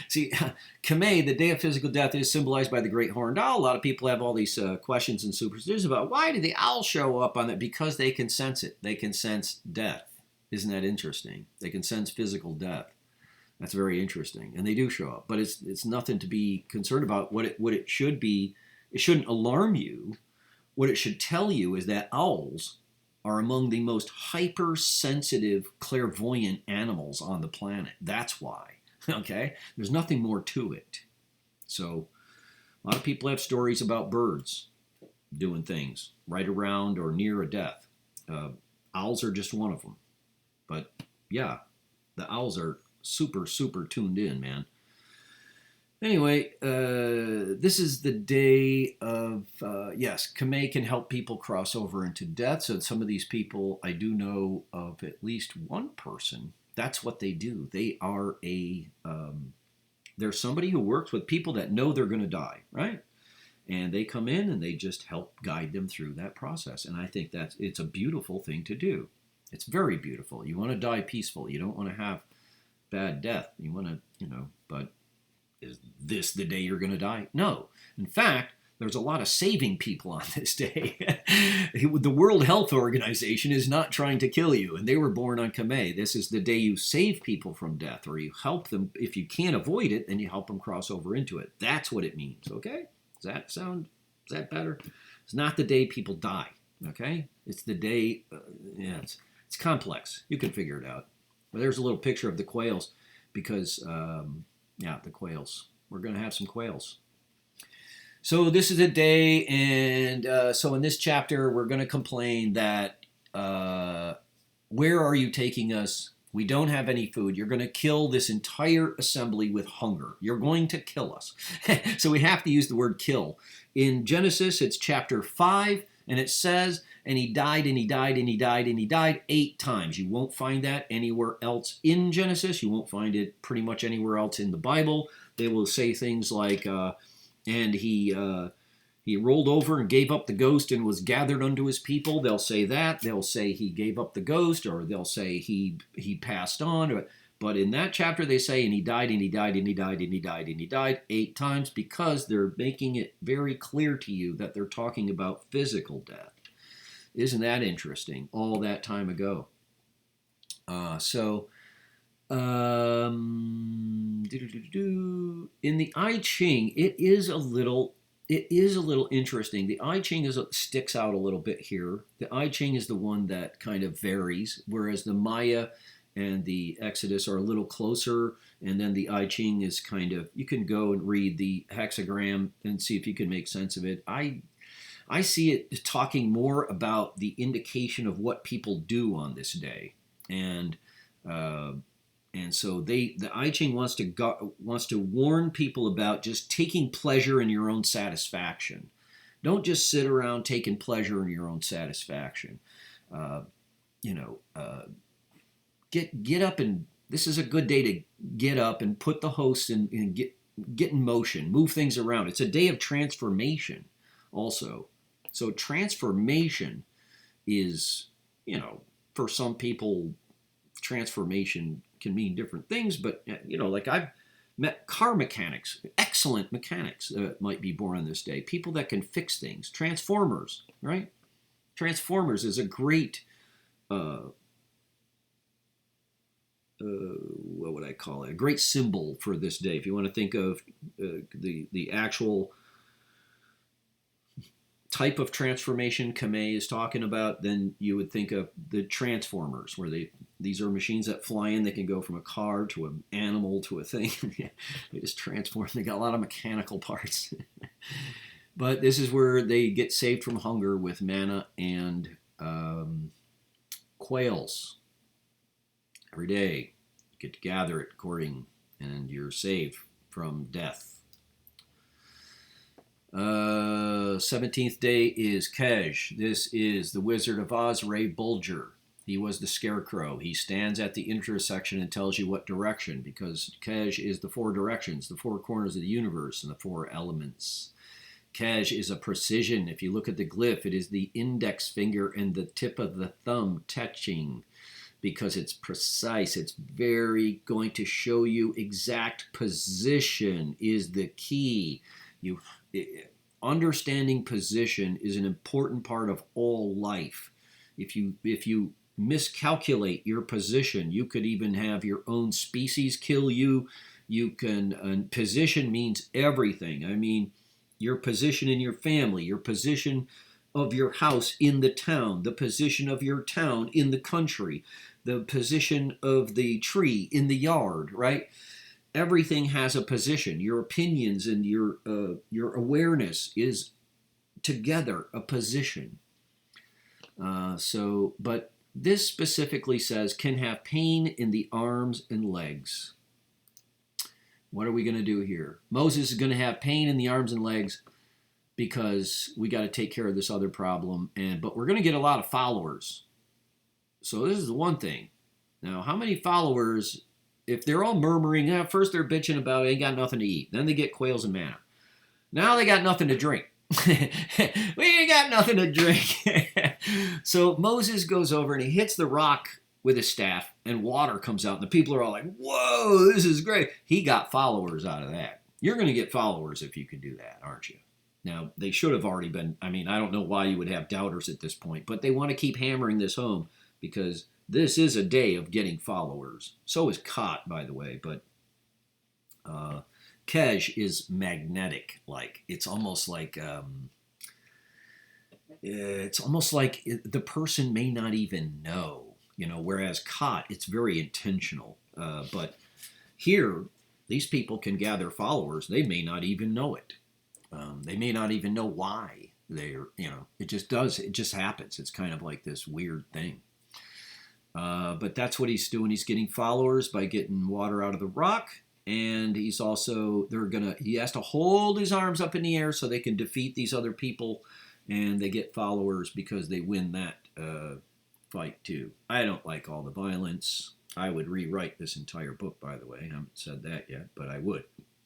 See, Kamei, the day of physical death, is symbolized by the great horned owl. A lot of people have all these questions and superstitions about why did the owl show up on that? Because they can sense it. They can sense death. Isn't that interesting? They can sense physical death. That's very interesting, and they do show up. But it's nothing to be concerned about. What it should be, it shouldn't alarm you. What it should tell you is that owls are among the most hypersensitive, clairvoyant animals on the planet. That's why. Okay, there's nothing more to it. So, a lot of people have stories about birds doing things right around or near a death. Owls are just one of them. But yeah, the owls are super, super tuned in, man. Anyway, this is the day of, Kamei can help people cross over into death. So some of these people, I do know of at least one person. That's what they do. They are they're somebody who works with people that know they're going to die, right? And they come in and they just help guide them through that process. And I think it's a beautiful thing to do. It's very beautiful. You want to die peaceful. You don't want to have bad death. You want to, but is this the day you're going to die? No. In fact, there's a lot of saving people on this day. The World Health Organization is not trying to kill you, and they were born on Kamei. This is the day you save people from death, or you help them. If you can't avoid it, then you help them cross over into it. That's what it means, okay? Is that better? It's not the day people die, okay? It's the day, it's complex. You can figure it out. Well, there's a little picture of the quails because, the quails. We're going to have some quails. So this is a day, and so in this chapter, we're going to complain that, where are you taking us? We don't have any food. You're going to kill this entire assembly with hunger. You're going to kill us. So we have to use the word kill. In Genesis, it's chapter 5, and it says, and he died, and he died, and he died, and he died 8 times. You won't find that anywhere else in Genesis. You won't find it pretty much anywhere else in the Bible. They will say things like, and he rolled over and gave up the ghost and was gathered unto his people. They'll say that. They'll say he gave up the ghost, or they'll say he passed on. But in that chapter, they say, and he died, and he died, and he died, and he died, and he died 8 times, because they're making it very clear to you that they're talking about physical death. Isn't that interesting? All that time ago. In the I-Ching, it is a little interesting. The I-Ching sticks out a little bit here. The I-Ching is the one that kind of varies, whereas the Maya and the Exodus are a little closer, and then the I-Ching is kind of, you can go and read the hexagram and see if you can make sense of it. I see it talking more about the indication of what people do on this day, and so the I-Ching wants to warn people about just taking pleasure in your own satisfaction. Don't just sit around taking pleasure in your own satisfaction. you know, get up, and this is a good day to get up and put the host and get in motion, move things around. It's a day of transformation also. So transformation is, for some people, transformation can mean different things, but like I've met car mechanics, excellent mechanics might be born on this day, people that can fix things, transformers, right? Transformers is a great what would I call it? A great symbol for this day. If you want to think of the actual type of transformation Kamei is talking about, then you would think of the Transformers, where these are machines that fly in. They can go from a car to an animal to a thing. They just transform. They got a lot of mechanical parts. But this is where they get saved from hunger with manna and quails. Every day, you get to gather it according, and you're saved from death. 17th day is Kej. This is the Wizard of Oz, Ray Bulger. He was the Scarecrow. He stands at the intersection and tells you what direction, because Kej is the four directions, the four corners of the universe, and the four elements. Kej is a precision. If you look at the glyph, it is the index finger and the tip of the thumb touching, because it's precise. It's very going to show you exact position is the key. Understanding position is an important part of all life. If you miscalculate your position, you could even have your own species kill you. You can, position means everything. I mean, your position in your family, your position of your house in the town, the position of your town in the country, the position of the tree in the yard, right? Everything has a position. Your opinions and your awareness is together a position. But this specifically says can have pain in the arms and legs. What are we going to do here? Moses is going to have pain in the arms and legs because we got to take care of this other problem, but we're going to get a lot of followers. So this is the one thing. Now, how many followers? If they're all murmuring, first they're bitching about ain't got nothing to eat. Then they get quails and manna. Now they got nothing to drink. We ain't got nothing to drink. So Moses goes over and he hits the rock with his staff, and water comes out. And the people are all like, whoa, this is great. He got followers out of that. You're going to get followers if you can do that, aren't you? Now, they should have already been. I mean, I don't know why you would have doubters at this point, but they want to keep hammering this home because this is a day of getting followers. So is Kot, by the way, but Kej is magnetic. Like it's almost like the person may not even know, Whereas Kot, it's very intentional. But here, these people can gather followers. They may not even know it. They may not even know why they're. It just does. It just happens. It's kind of like this weird thing. But that's what he's doing. He's getting followers by getting water out of the rock, and he has to hold his arms up in the air so they can defeat these other people, and they get followers because they win that fight too. I don't like all the violence. I would rewrite this entire book, by the way. I haven't said that yet, but I would.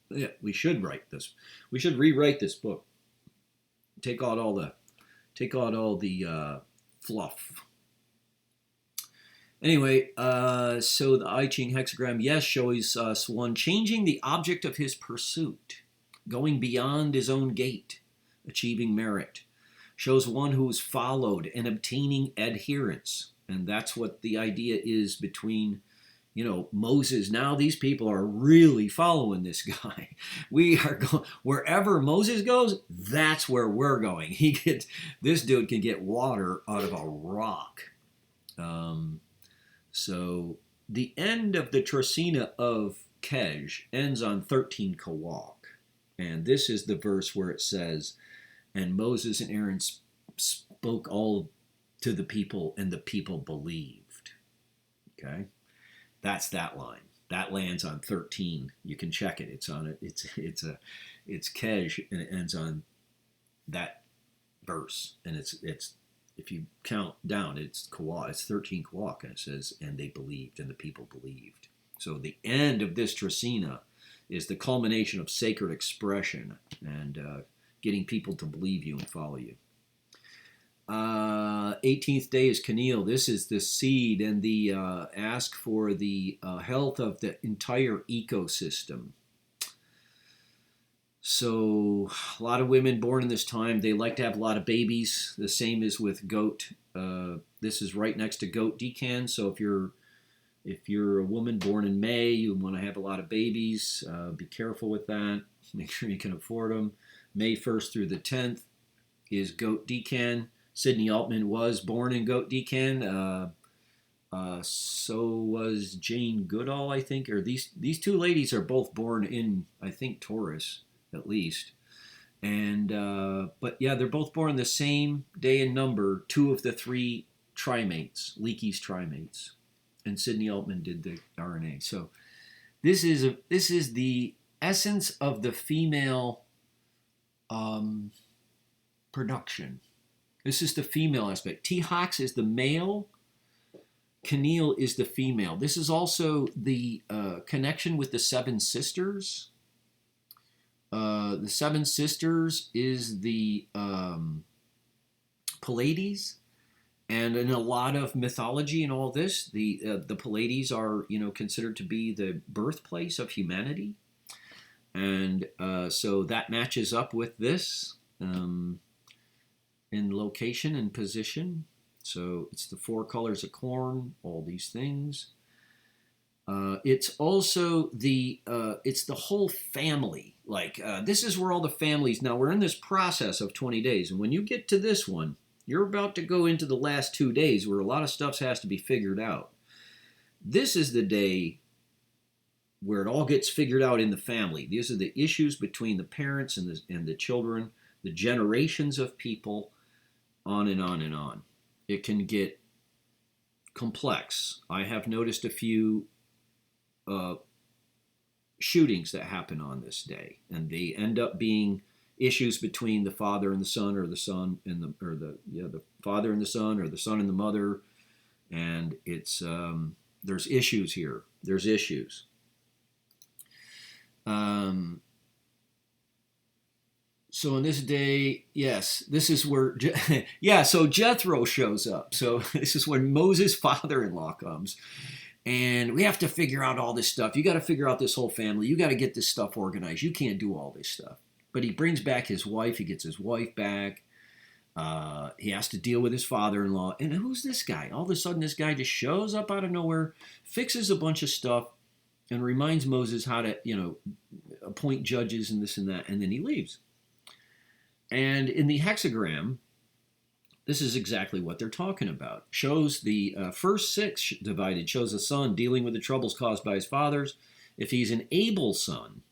Yeah, we should write this. We should rewrite this book. Take out all the fluff. Anyway, so the I-Ching hexagram, yes, shows us one changing the object of his pursuit, going beyond his own gate, achieving merit. Shows one who is followed and obtaining adherence. And that's what the idea is between, Moses. Now these people are really following this guy. We are going, wherever Moses goes, that's where we're going. This dude can get water out of a rock. So the end of the Tracina of Kej ends on 13 Kawak. And this is the verse where it says, and Moses and Aaron spoke all to the people, and the people believed. Okay? That's that line. That lands on 13. You can check it. It's on it. It's Kej, and it ends on that verse. And it's if you count down, it's 13 Kawak, and it says, and they believed, and the people believed. So the end of this Tresina is the culmination of sacred expression and getting people to believe you and follow you. 18th day is Keneal. This is the seed and the ask for the health of the entire ecosystem. So a lot of women born in this time, they like to have a lot of babies. The same is with goat. This is right next to goat decan. So if you're a woman born in May, you want to have a lot of babies. Be careful with that. Make sure you can afford them. May 1st through the 10th is goat decan. Sidney Altman was born in goat decan. So was Jane Goodall, I think. Or these two ladies are both born in, I think, Taurus, at least. And but yeah, they're both born the same day and number. 2 of the 3 trimates, Leakey's trimates, and Sidney Altman did the RNA. So this is the essence of the female production. This is the female aspect. T. Hox is the male. Keneal is the female. This is also the connection with the 7 sisters. The 7 sisters is the Pleiades, and in a lot of mythology and all this, the Pleiades are considered to be the birthplace of humanity, and so that matches up with this in location and position. So it's the 4 colors of corn, all these things. It's also it's the whole family. Like this is where all the families. Now we're in this process of 20 days, and when you get to this one, you're about to go into the last 2 days where a lot of stuff has to be figured out. This is the day where it all gets figured out in the family. These are the issues between the parents and the children, the generations of people, on and on and on. It can get complex. I have noticed a few shootings that happen on this day, and they end up being issues between the father and the son, or the son and the father and the son, or the son and the mother, and it's there's issues here. There's issues. So on this day, yes, this is where, so Jethro shows up. So this is when Moses' father-in-law comes. And we have to figure out all this stuff. You got to figure out this whole family. You got to get this stuff organized. You can't do all this stuff. But he brings back his wife. He gets his wife back. He has to deal with his father-in-law. And who's this guy? All of a sudden, this guy just shows up out of nowhere, fixes a bunch of stuff, and reminds Moses how to, appoint judges and this and that. And then he leaves. And in the hexagram, this is exactly what they're talking about. Shows the first 6 divided, shows a son dealing with the troubles caused by his fathers. If he's an able son,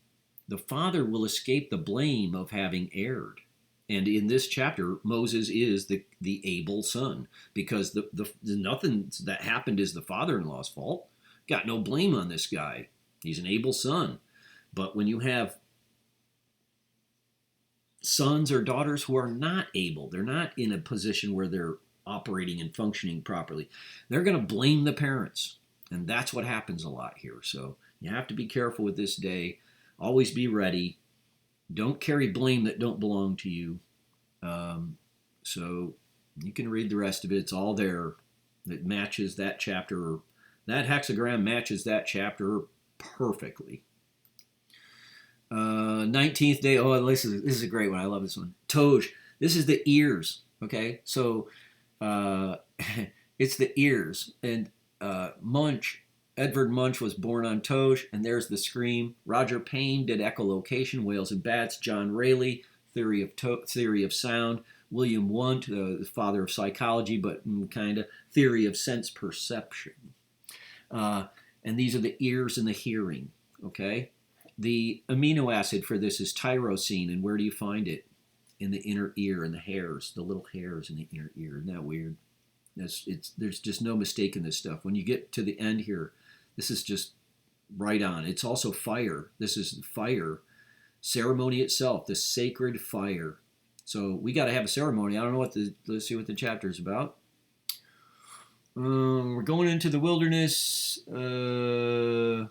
the father will escape the blame of having erred. And in this chapter, Moses is the able son, because the nothing that happened is the father-in-law's fault. Got no blame on this guy. He's an able son. But when you have sons or daughters who are not able, they're not in a position where they're operating and functioning properly, they're going to blame the parents. And that's what happens a lot here. So you have to be careful with this day. Always be ready. Don't carry blame that don't belong to you. So you can read the rest of it. It's all there. It matches that chapter. That hexagram matches that chapter perfectly. 19th day. Oh, this is a great one. I love this one. Toj. This is the ears. Okay, so it's the ears. And Edvard Munch was born on Toj, and there's the scream. Roger Payne did echolocation, whales and bats. John Rayleigh, theory of sound. William Wundt, the father of psychology, but kind of theory of sense perception. And these are the ears and the hearing. Okay. The amino acid for this is tyrosine, and where do you find it? In the inner ear, in the hairs, the little hairs in the inner ear. Isn't that weird? There's just no mistake in this stuff. When you get to the end here, this is just right on. It's also fire. This is fire. Ceremony itself, the sacred fire. So we got to have a ceremony. I don't know let's see what the chapter is about. We're going into the wilderness, and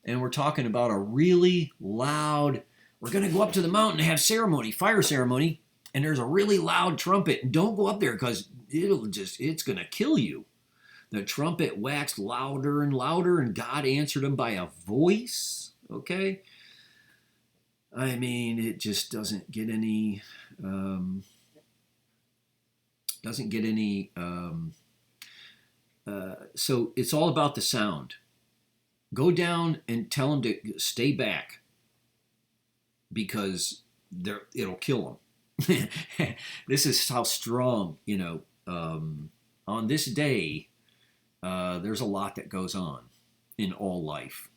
we're talking about a really loud. We're going to go up to the mountain and have ceremony, fire ceremony, and there's a really loud trumpet. And don't go up there because it's going to kill you. The trumpet waxed louder and louder, and God answered him by a voice. Okay, I mean, it just doesn't get any. So it's all about the sound. Go down and tell them to stay back because it'll kill them. This is how strong, on this day, there's a lot that goes on in all life.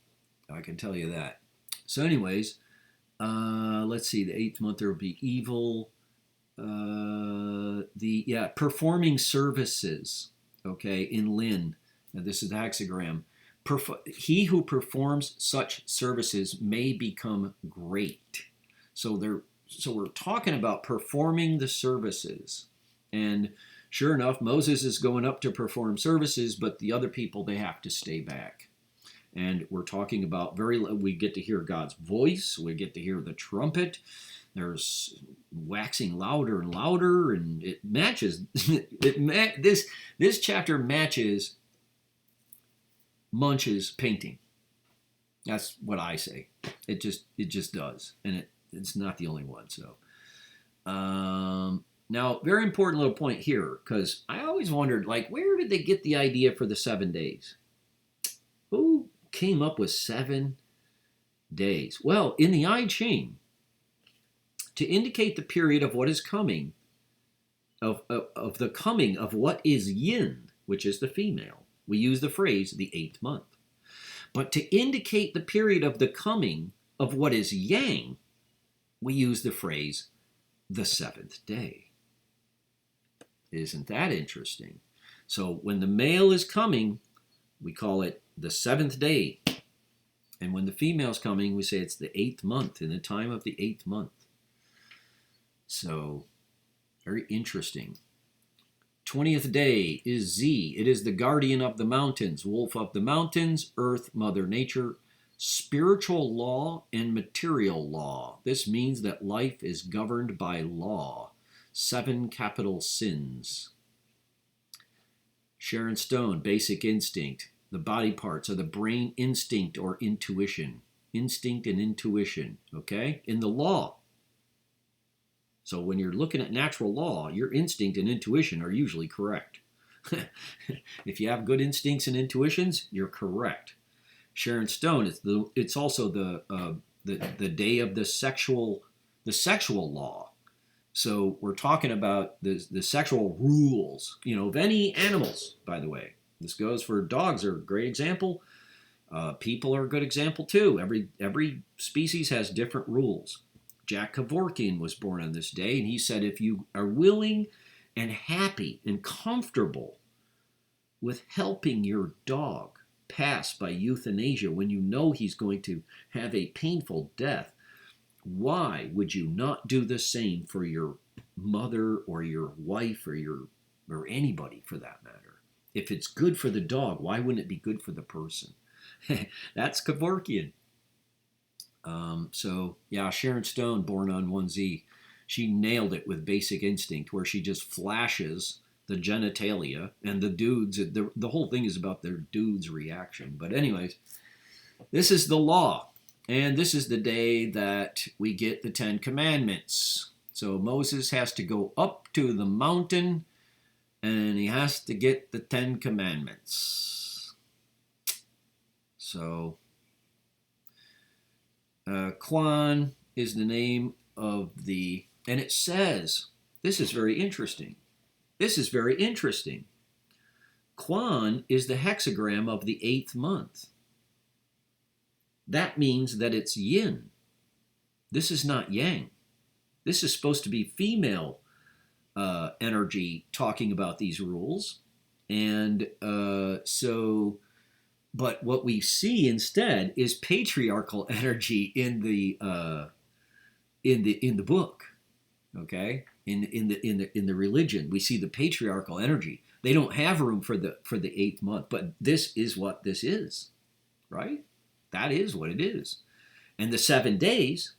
I can tell you that. So anyways, let's see, the 8th month there will be evil. Performing services, okay, in Lin. Now this is the hexagram. He who performs such services may become great. So we're talking about performing the services. And sure enough, Moses is going up to perform services, but the other people, they have to stay back. And we're talking about we get to hear God's voice. We get to hear the trumpet. There's waxing louder and louder, and it matches. This chapter matches Munch's painting. That's what I say. It just does, and it's not the only one. So, now very important little point here, because I always wondered, like, where did they get the idea for the 7 days? Who came up with 7 days? Well, in the I-Ching, to indicate the period of what is coming, of the coming of what is yin, which is the female, we use the phrase the 8th month. But to indicate the period of the coming of what is yang, we use the phrase the 7th day. Isn't that interesting? So when the male is coming, we call it the 7th day. And when the female is coming, we say it's the 8th month, in the time of the 8th month. So, very interesting. 20th day is Z. It is the guardian of the mountains, wolf of the mountains, earth, mother nature, spiritual law and material law. This means that life is governed by law. 7 capital sins. Sharon Stone, basic instinct. The body parts are the brain instinct or intuition. Instinct and intuition, okay? In the law. So when you're looking at natural law, your instinct and intuition are usually correct. If you have good instincts and intuitions, you're correct. Sharon Stone, it's also the day of the sexual law. So we're talking about the sexual rules, of any animals, by the way. This goes for dogs are a great example. People are a good example too. Every species has different rules. Jack Kevorkian was born on this day, and he said, if you are willing and happy and comfortable with helping your dog pass by euthanasia when you know he's going to have a painful death, why would you not do the same for your mother or your wife or anybody for that matter? If it's good for the dog, why wouldn't it be good for the person? That's Kevorkian. Sharon Stone, born on 1Z, she nailed it with basic instinct, where she just flashes the genitalia, and the dudes, the whole thing is about their dudes' reaction. But anyways, this is the law, and this is the day that we get the 10 Commandments. So Moses has to go up to the mountain, and he has to get the 10 Commandments. So Kwan is the name of and it says, this is very interesting. Kwan is the hexagram of the 8th month. That means that it's yin. This is not yang. This is supposed to be female energy talking about these rules. And but what we see instead is patriarchal energy in the book. Okay, in the religion, we see the patriarchal energy. They don't have room for the eighth month, but this is what this is, right? That is what it is. And the 7 days,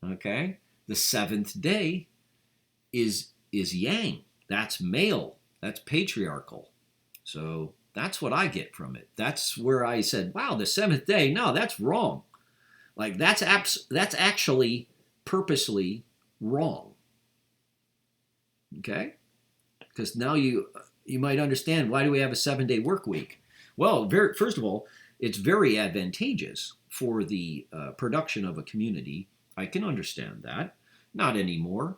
okay, the seventh day is yang. That's male. That's patriarchal. So that's what I get from it. That's where I said, wow, the seventh day. No, that's wrong. Like that's actually purposely wrong. Okay, because now you might understand, why do we have a 7 day work week? Well, first of all, it's very advantageous for the production of a community. I can understand that. Not anymore.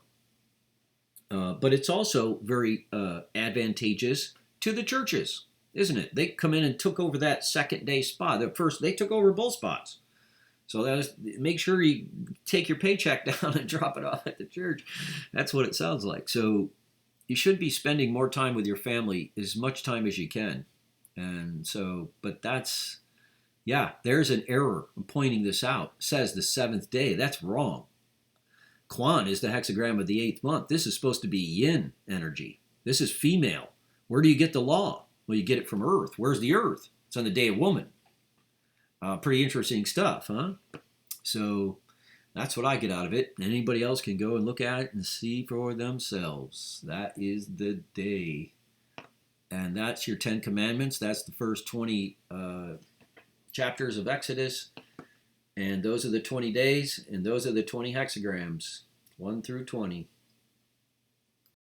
But it's also very advantageous to the churches, isn't it? They come in and took over that 2nd day spot. They took over both spots. So make sure you take your paycheck down and drop it off at the church. That's what it sounds like. So you should be spending more time with your family, as much time as you can. And so, but there's an error. I'm pointing this out. It says the 7th day. That's wrong. Quan is the hexagram of the 8th month. This is supposed to be yin energy. This is female. Where do you get the law? Well, you get it from Earth. Where's the Earth? It's on the day of woman. Pretty interesting stuff, huh? So that's what I get out of it. Anybody else can go and look at it and see for themselves. That is the day. And that's your 10 Commandments. That's the first 20 chapters of Exodus. And those are the 20 days, and those are the 20 hexagrams, 1 through 20.